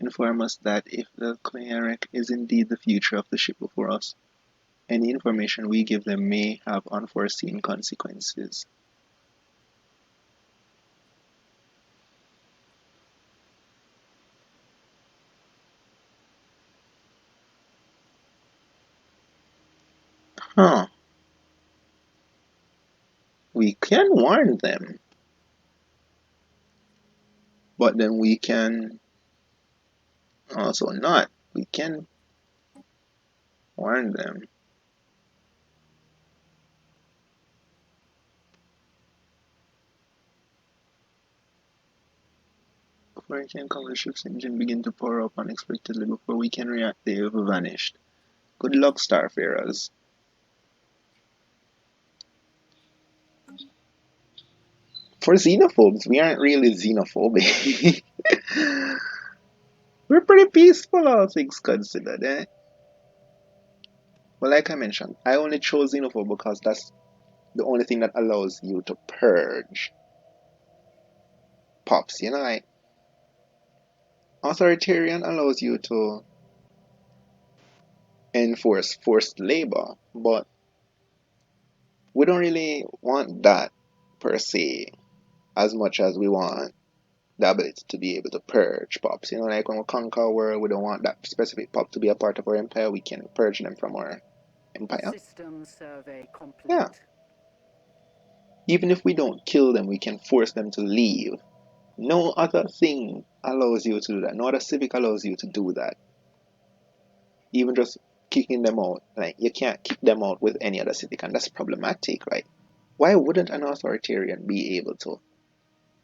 inform us that if the cleric is indeed the future of the ship before us, any information we give them may have unforeseen consequences. Huh. We can warn them, but then we can also not. We can warn them. Before I can come, the ship's engine begin to power up unexpectedly. Before we can react, they have vanished. Good luck, Starfarers. For xenophobes, we aren't really xenophobic. We're pretty peaceful, all things considered, eh? But like I mentioned, I only chose xenophobe because that's the only thing that allows you to purge pops. You know, like authoritarian allows you to enforce forced labor, but we don't really want that per se as much as we want the ability to be able to purge pops. You know, like when we conquer a world, we don't want that specific pop to be a part of our empire. We can purge them from our empire. System survey complete. Yeah. Even if we don't kill them, we can force them to leave. No other thing allows you to do that. No other civic allows you to do that. Even just kicking them out, like you can't kick them out with any other civic, and that's problematic, right? Why wouldn't an authoritarian be able to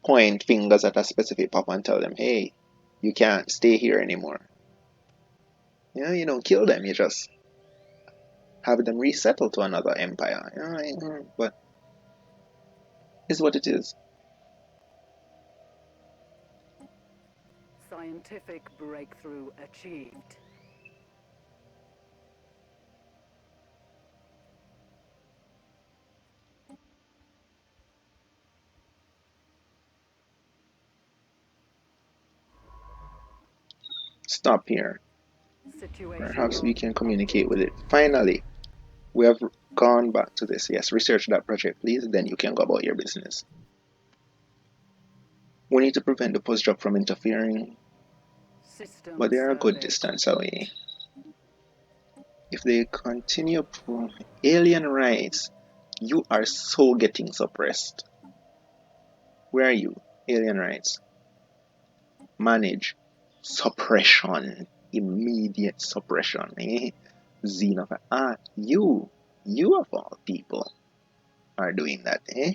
point fingers at a specific pop and tell them, hey, you can't stay here anymore? You know, you don't kill them, you just have them resettle to another empire. You know, but it's what it is. Scientific breakthrough achieved. Stop here. Situation Perhaps we log can communicate updated. with it. Finally, we have gone back to this. Yes, research that project, please. Then you can go about your business. We need to prevent the post-drop from interfering, System but they are a good survey distance complete. away. If they continue alien rights, you are so getting suppressed. Where are you? Alien rights. Manage. Suppression. Immediate suppression. Eh? Xenophat. Ah, you of all people are doing that, eh?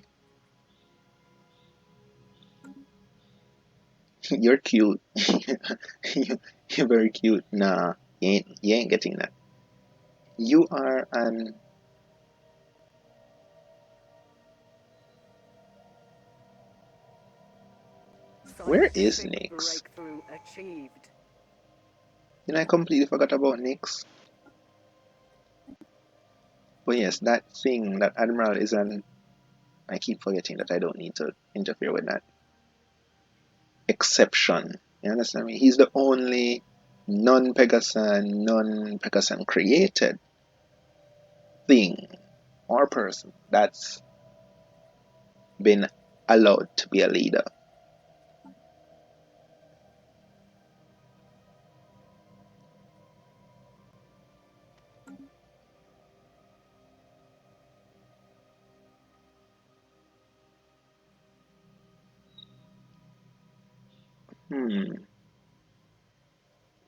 You're cute. You're very cute. Nah, you ain't getting that. You are an. Where is Scientific Nyx? breakthrough achieved. You know, I completely forgot about Nyx. But yes, that thing, that Admiral is an. I keep forgetting that I don't need to interfere with that. Exception. You understand me? He's the only non-Pegasan created thing or person that's been allowed to be a leader.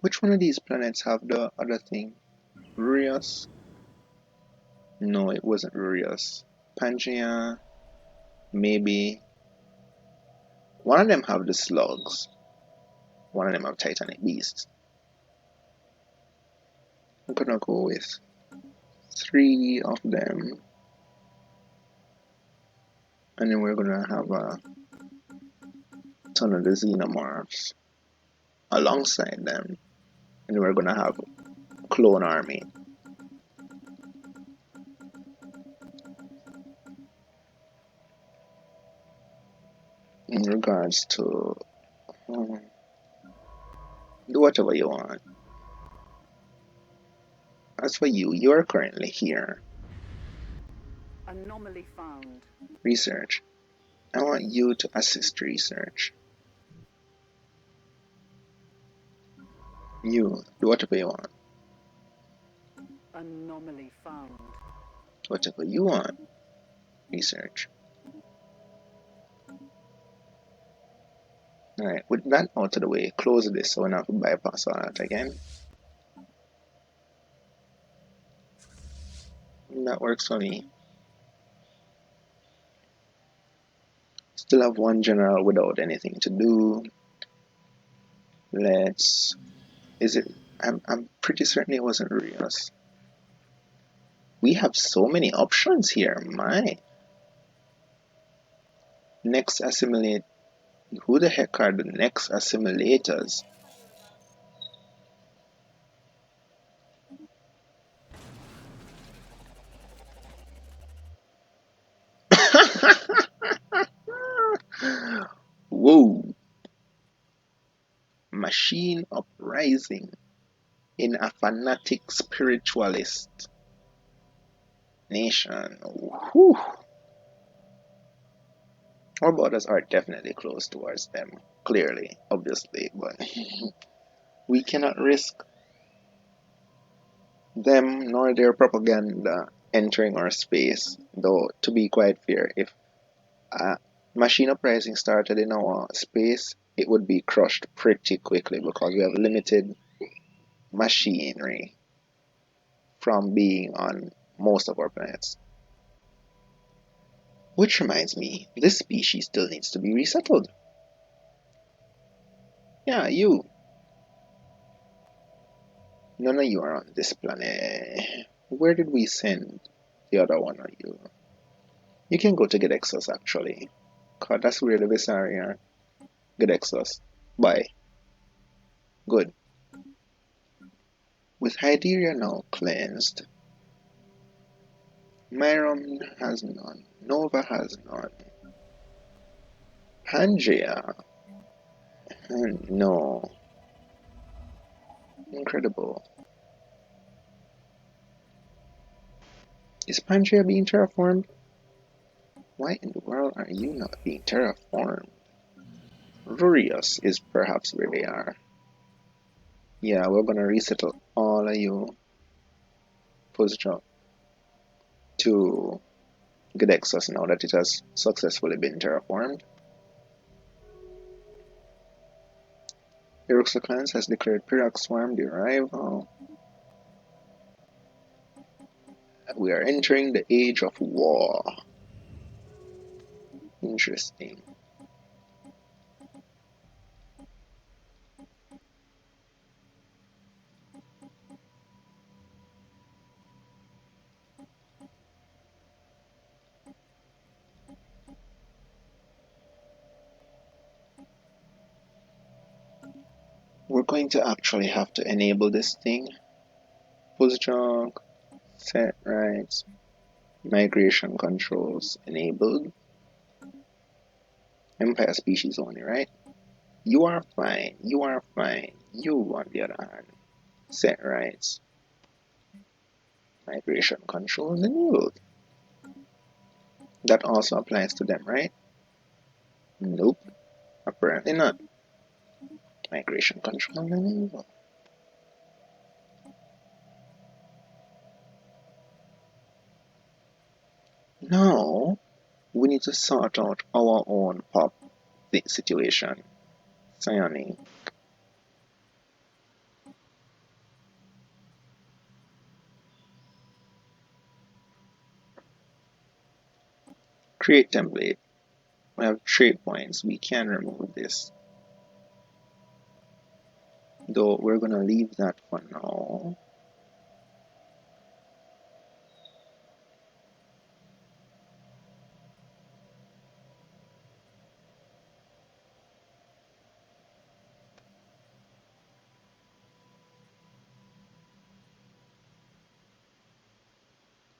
Which one of these planets have the other thing? Rurius? No, it wasn't Rurius. Pangea? Maybe. One of them have the slugs. One of them have Titanic beasts. I'm gonna go with 3 of them. And then we're gonna have a ton of the xenomorphs alongside them. And we're gonna have clone army. In regards to do whatever you want. As for you, you're currently here. Anomaly found. Research. I want you to assist research. You do whatever you want. Anomaly found. Whatever you want. Research. Alright, with that out of the way, close this so we're not going to bypass all that again. That works for me. Still have one general without anything to do. Let's... Is it... I'm pretty certain it wasn't Rios. We have so many options here, my. Next assimilate... Who the heck are the next assimilators? Whoa! Machine uprising in a fanatic spiritualist nation. Whew. Our borders are definitely closed towards them, clearly, obviously, but we cannot risk them nor their propaganda entering our space. Though, to be quite fair, if machine uprising started in our space, it would be crushed pretty quickly because we have limited machinery from being on most of our planets. Which reminds me, this species still needs to be resettled. Yeah, you. None of you are on this planet. Where did we send the other one of you? You can go to Gedexus actually. God, that's where the Visari are. Gedexus. Bye. Good. With Hyderia now cleansed, Myron has none. Nova has none. Pangea. No. Incredible. Is Pangea being terraformed? Why in the world are you not being terraformed? Rurios is perhaps where they are. Yeah, we're gonna resettle all of you position to Gedexus now that it has successfully been terraformed. Eruxoclans has declared Pyrrhax Swarm the arrival. We are entering the age of war. Interesting. We're going to actually have to enable this thing. Position, set rights, migration controls enabled. Empire species only, right? You are fine. You are fine. You, on the other hand, set rights, migration controls enabled. That also applies to them, right? Nope. Apparently not. Migration control enabled. Now, we need to sort out our own pop situation. Psionic. Create template. We have trade points. We can remove this. Though we're gonna leave that for now.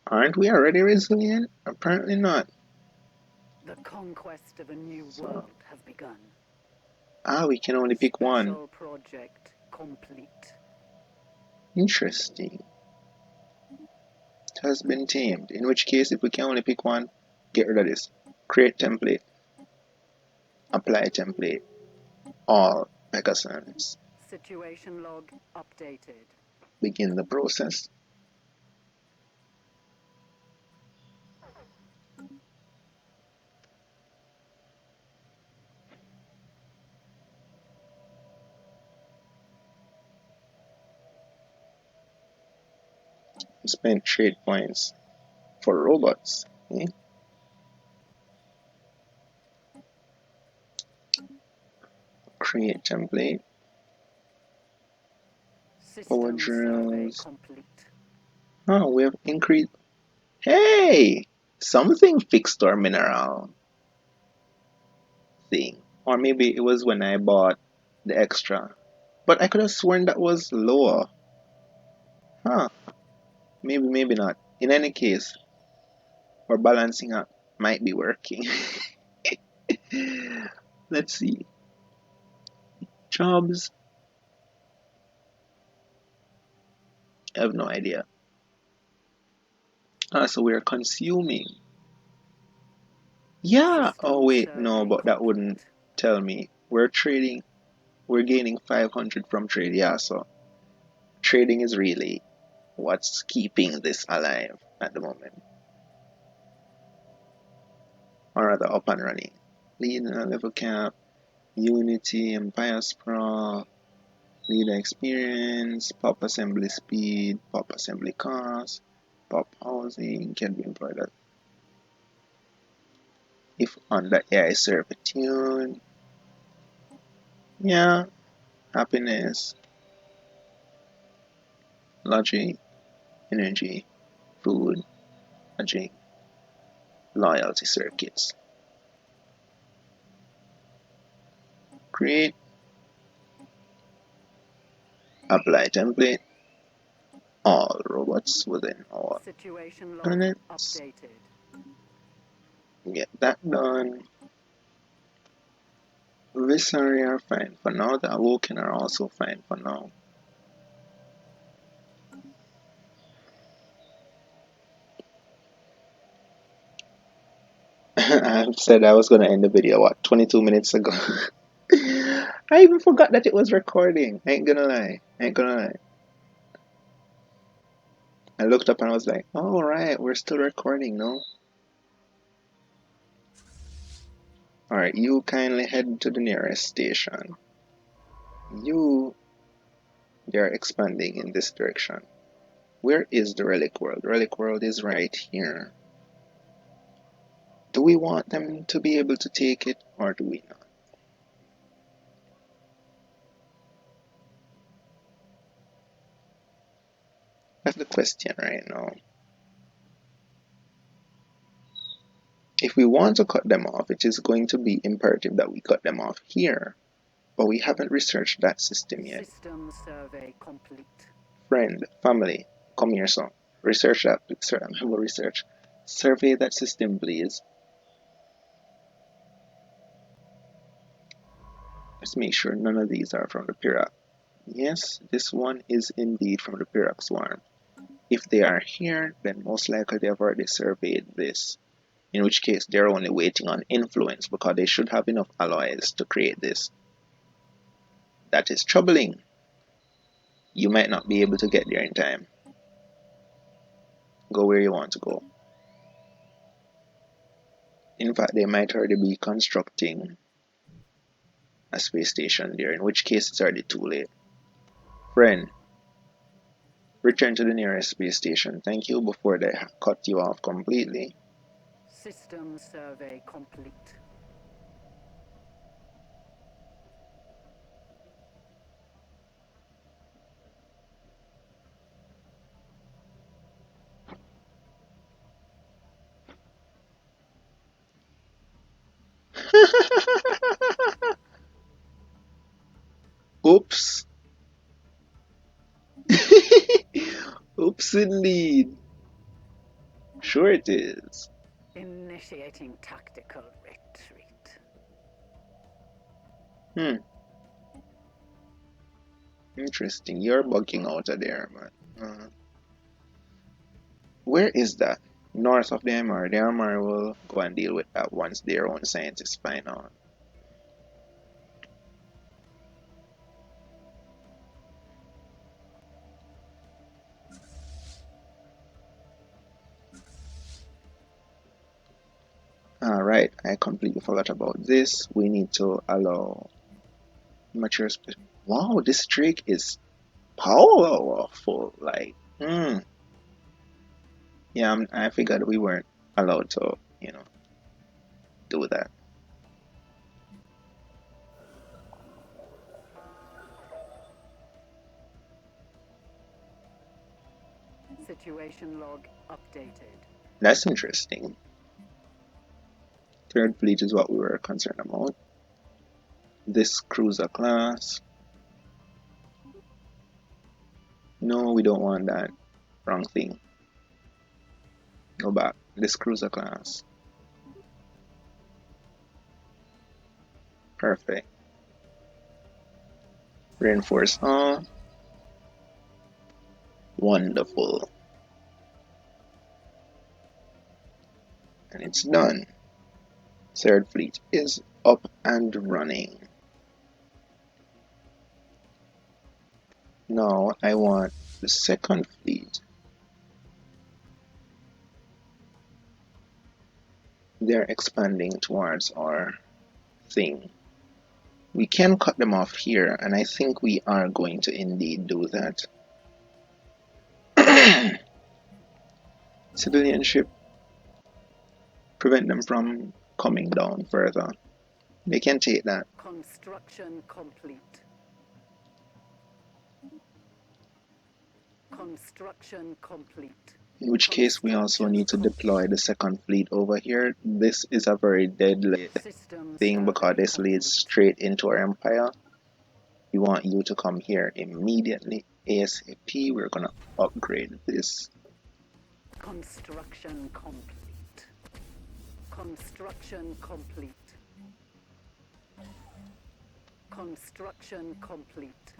Aren't we already resilient? Apparently not. The conquest of a new So, world has begun. we can only pick one. Special project complete. Interesting. It has been tamed. In which case, if we can only pick one, get rid of this. Create template. Apply template. All Pegasus. Situation log updated. Begin the process. Spend trade points for robots. Okay? Create template. Power System survey drills. complete. Oh, we have increased. Hey! Something fixed our mineral thing. Or maybe it was when I bought the extra. But I could have sworn that was lower. Huh. Maybe, maybe not. In any case, our balancing up might be working. Let's see. Jobs. I have no idea. Ah, so we're consuming. Yeah. Oh, System wait. No, survey but that wouldn't complete. tell me. We're trading. We're gaining 500 from trade. Yeah, so trading is really what's keeping this alive at the moment. Or rather, up and running. Leader level cap, Unity, Empire Sprawl, leader experience, pop assembly speed, pop assembly cost, pop housing can be employed at if under AI server tune. Yeah, happiness, logic, energy, food, logic, loyalty circuits. Create, apply template, all robots within our Situation log planets. updated. Get that done. Viscera are fine for now. The Awoken are also fine for now. I said I was gonna end the video, what, 22 minutes ago? I even forgot that it was recording. I ain't gonna lie. I ain't gonna lie. I looked up and I was like, oh, right, we're still recording, no? Alright, you kindly head to the nearest station. They're expanding in this direction. Where is the Relic World? Relic World is right here. Do we want them to be able to take it or do we not? That's the question right now. If we want to cut them off, it is going to be imperative that we cut them off here. But we haven't researched that system yet. System survey complete. Friend, family, come here, son. Research that. Research. Survey that system, please. Let's make sure none of these are from the Pyrrhic. Yes, this one is indeed from the Pyrrhic swarm. If they are here, then most likely they have already surveyed this. In which case, they're only waiting on influence because they should have enough alloys to create this. That is troubling. You might not be able to get there in time. Go where you want to go. In fact, they might already be constructing a space station there, in which case it's already too late. Friend, return to the nearest space station. Thank you before they cut you off completely. System survey complete. Oops. Oops, indeed. Sure it is. Initiating tactical retreat. Hmm. Interesting. You're bugging out of there, man. Where is that? North of the MR. The MR will go and deal with that once their own scientists find out. Alright, I completely forgot about this. We need to allow mature space. Wow, this Drake is powerful. Like, Yeah, I figured we weren't allowed to, do that. Situation log updated. That's interesting. Third fleet is what we were concerned about. This cruiser class. No, we don't want that. Wrong thing. Go back. This cruiser class. Perfect. Reinforce all. Wonderful. And it's done. Third fleet is up and running. Now I want the second fleet. They're expanding towards our thing. We can cut them off here, and I think we are going to indeed do that. Civilian ship, prevent them from coming down further. They can take that. Construction complete. Construction complete. In which case we also need to deploy the second fleet over here. This is a very deadly thing because this leads straight into our empire. We want you to come here immediately. ASAP, we're gonna upgrade this. Construction complete. Construction complete. Construction complete.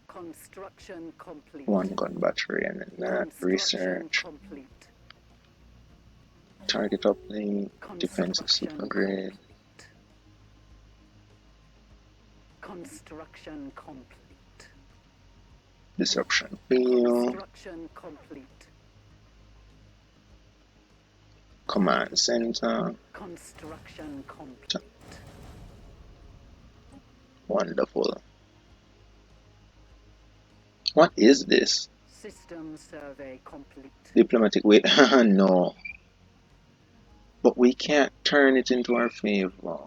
Construction complete. One gun battery and then that. Research. Complete. Target uplink. Defensive super grid. Construction complete. Disruption field. Construction complete. Command center. Construction complete. Wonderful. What is this? System survey complete. Diplomatic wait. No. But we can't turn it into our favor.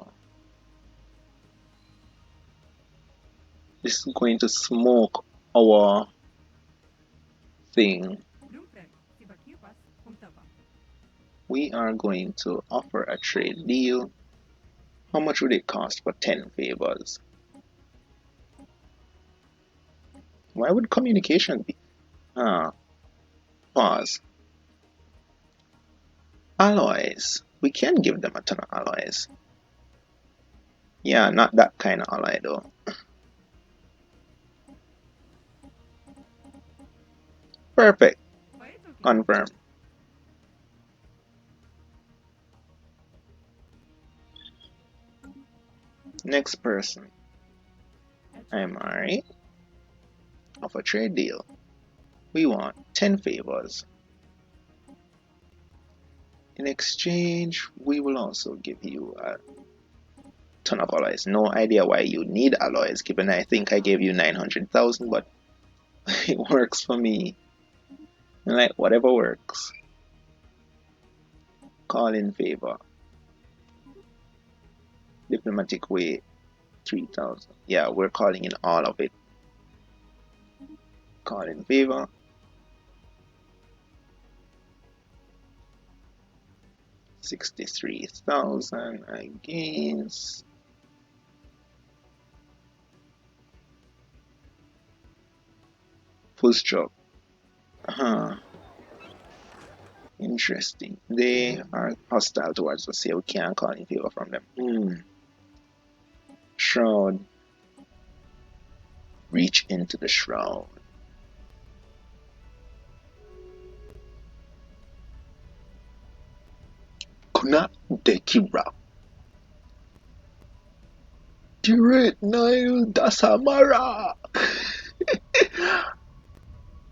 This is going to smoke our thing. We are going to offer a trade deal. How much would it cost for 10 favors? Why would communication be? Pause. Alloys. We can give them a ton of alloys. Yeah, not that kind of ally though. Perfect. Confirm. Next person. I'm alright. Of a trade deal. We want 10 favors. In exchange, we will also give you a ton of alloys. No idea why you need alloys, given I think I gave you 900,000, but it works for me. Like, whatever works. Call in favor. Diplomatic way, 3,000. Yeah, we're calling in all of it. Call in favor. $63,000 against full stroke. Interesting. They are hostile towards us here. We can't call in favor from them. Shroud. Reach into the shroud. Kuna Dekira. Direct Nile Dasamara.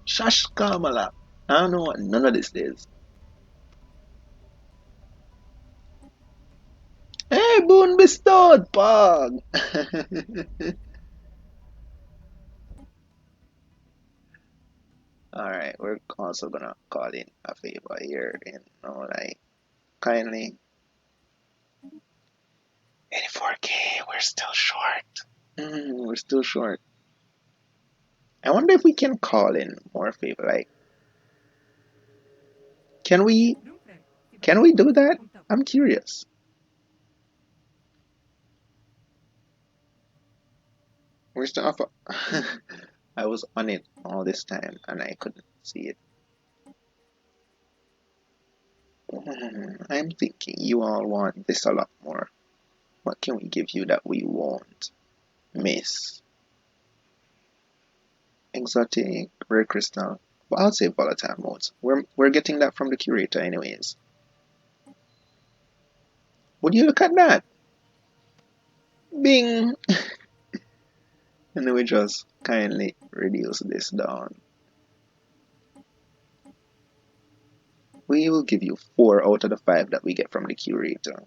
Shashkamala. I don't know what none of this is. Hey, boon bestowed, Pog. Alright, we're also gonna call in a favor here in like kindly 84K, we're still short. We're still short. I wonder if we can call in more favor. Like, can we do that? I'm curious. We're still off. I was on it all this time and I couldn't see it. I'm thinking you all want this a lot more. What can we give you that we won't miss? Exotic, rare crystal. But I'll say volatile modes. We're getting that from the curator anyways. Would you look at that? Bing! And then we just kindly reduce this down. We will give you 4 out of the 5 that we get from the curator.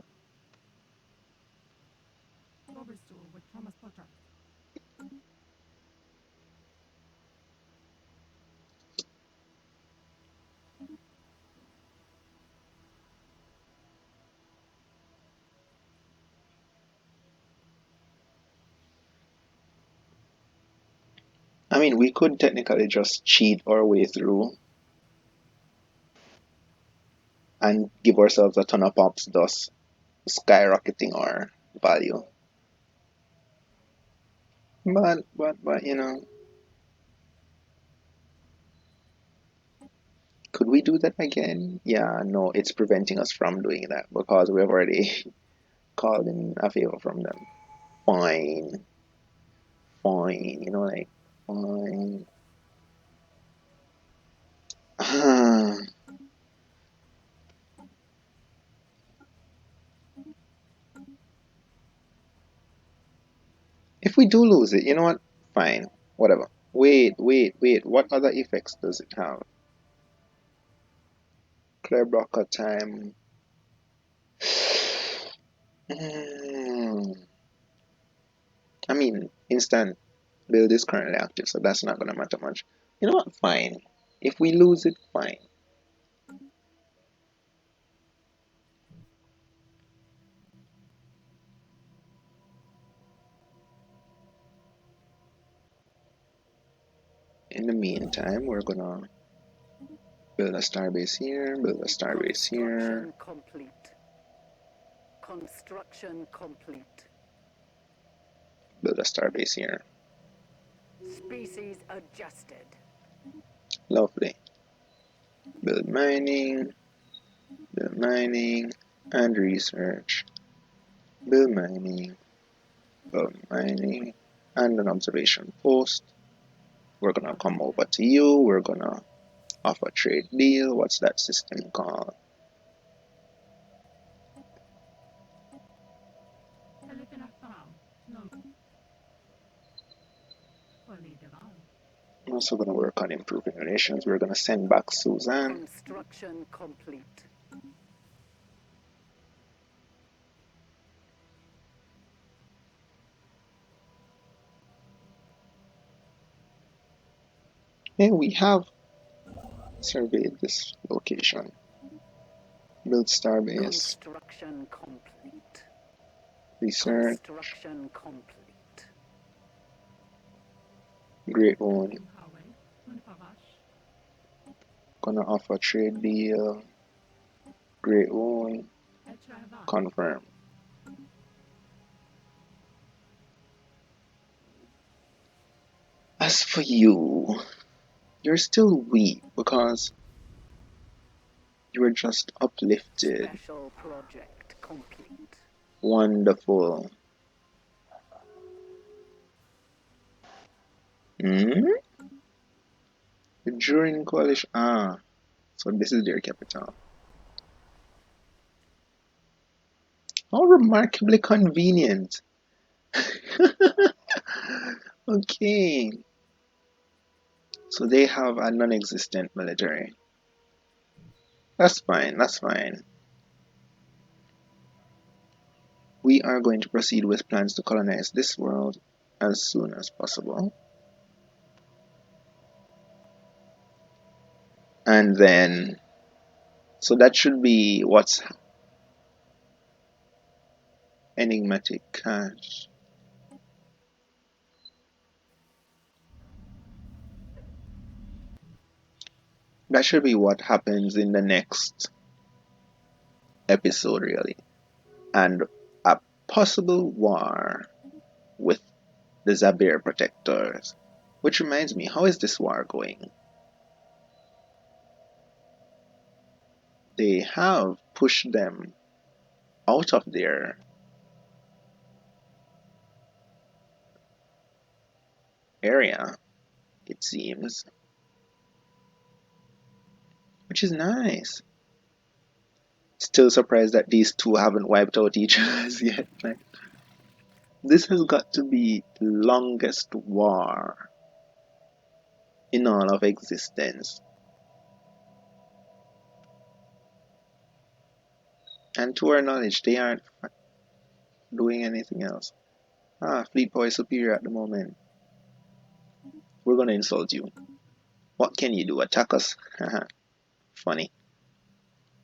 I mean, we could technically just cheat our way through and give ourselves a ton of pops, thus skyrocketing our value. But, you know, could we do that again? Yeah, no, it's preventing us from doing that because we've already called in a favor from them. Fine. Fine, you know, like, fine. If we do lose it, you know what? Fine. Whatever. Wait. What other effects does it have? Clear blocker time. I mean, instant build is currently active, so that's not gonna matter much. You know what? Fine. If we lose it, fine. In the meantime, we're gonna build a starbase here, build a starbase here. Construction complete. Construction complete. Build a starbase here. Species adjusted. Lovely. Build mining, and research. Build mining, and an observation post. We're gonna come over to you. We're gonna offer trade deal. What's that system called? I'm also gonna work on improving relations. We're gonna send back Suzanne. Construction complete. And we have surveyed this location. Build starbase. Construction complete. Research. Construction complete. Great one. Gonna offer trade deal. Great one. Confirm. As for you, you're still weak because you were just uplifted. Special project complete. Wonderful. Hmm? During coalition. Ah, so this is their capital. How remarkably convenient. Okay. So they have a non-existent military. That's fine, that's fine. We are going to proceed with plans to colonize this world as soon as possible. And then, so that should be what's enigmatic cache. That should be what happens in the next episode, really. And a possible war with the Zabir protectors. Which reminds me, how is this war going? They have pushed them out of their area, it seems, which is nice. Still surprised that these two haven't wiped out each other yet. Like, this has got to be the longest war in all of existence. And to our knowledge, they aren't doing anything else. Fleet Power is superior at the moment. We're gonna insult you. What can you do? Attack us? Funny.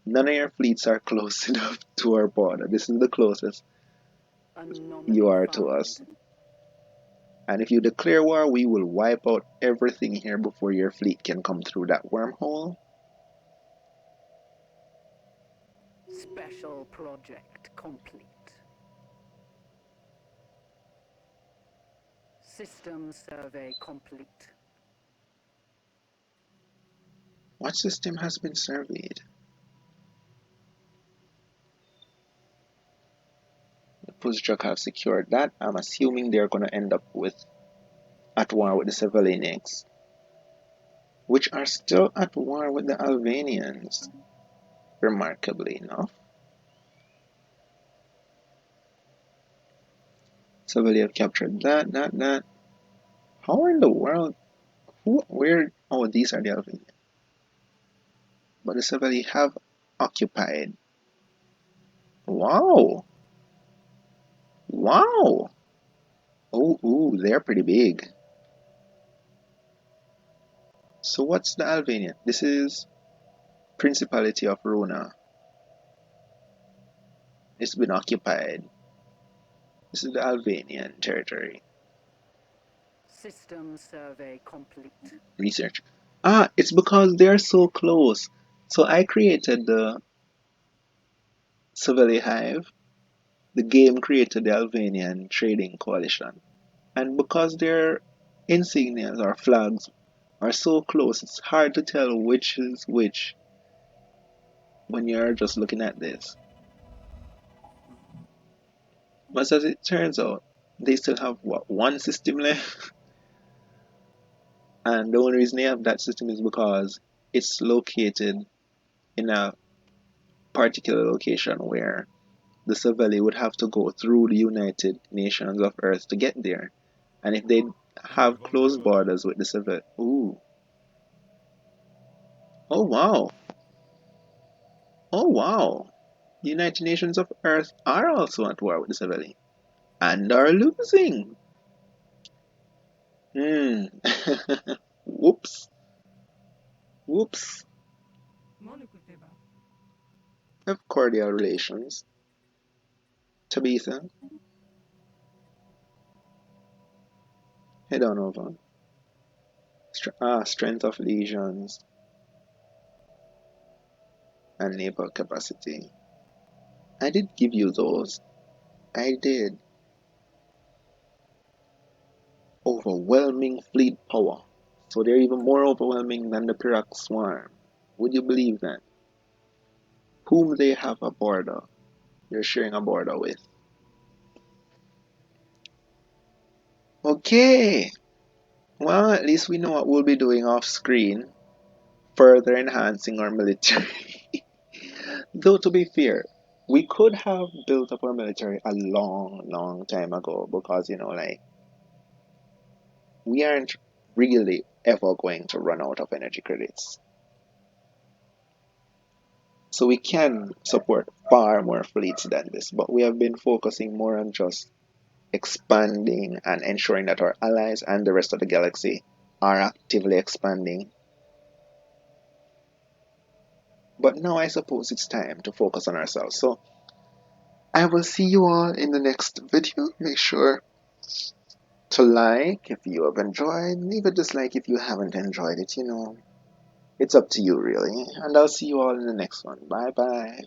None of your fleets are close enough to our border. This is the closest you are to us. And if you declare war, we will wipe out everything here before your fleet can come through that wormhole. Special project complete. System survey complete. What system has been surveyed? The Pusjak have secured that. I'm assuming they're going to end up at war with the Sevelianics, which are still at war with the Albanians, remarkably enough. Seveli have captured that. How in the world? Where? Oh, these are the Albanians. But the Seveli have occupied. Wow! Wow! Oh, ooh, they're pretty big. So what's the Albanian? This is Principality of Rona. It's been occupied. This is the Albanian territory. System survey complete. Research. It's because they're so close. So I created the Saveli Hive. The game created the Albanian Trading Coalition. And because their insignias or flags are so close, it's hard to tell which is which when you're just looking at this. But as it turns out, they still have one system left? And the only reason they have that system is because it's located in a particular location where the Saveli would have to go through the United Nations of Earth to get there. And if they have closed borders with the Saveli, ooh, oh wow, oh wow, the United Nations of Earth are also at war with the Saveli and are losing. Hmm. Whoops. Whoops. Have cordial relations. Tabitha, head on over. Strength of legions and naval capacity. I did give you those. I did. Overwhelming fleet power. So they're even more overwhelming than the Pirac swarm. Would you believe that? Whom they have a border, they're sharing a border with. Okay. Well, at least we know what we'll be doing off screen, further enhancing our military. Though to be fair, we could have built up our military a long time ago because, like, we aren't really ever going to run out of energy credits. So we can support far more fleets than this, but we have been focusing more on just expanding and ensuring that our allies and the rest of the galaxy are actively expanding. But now I suppose it's time to focus on ourselves. So I will see you all in the next video. Make sure to like if you have enjoyed. Leave a dislike if you haven't enjoyed it. It's up to you really. And I'll see you all in the next one. Bye bye.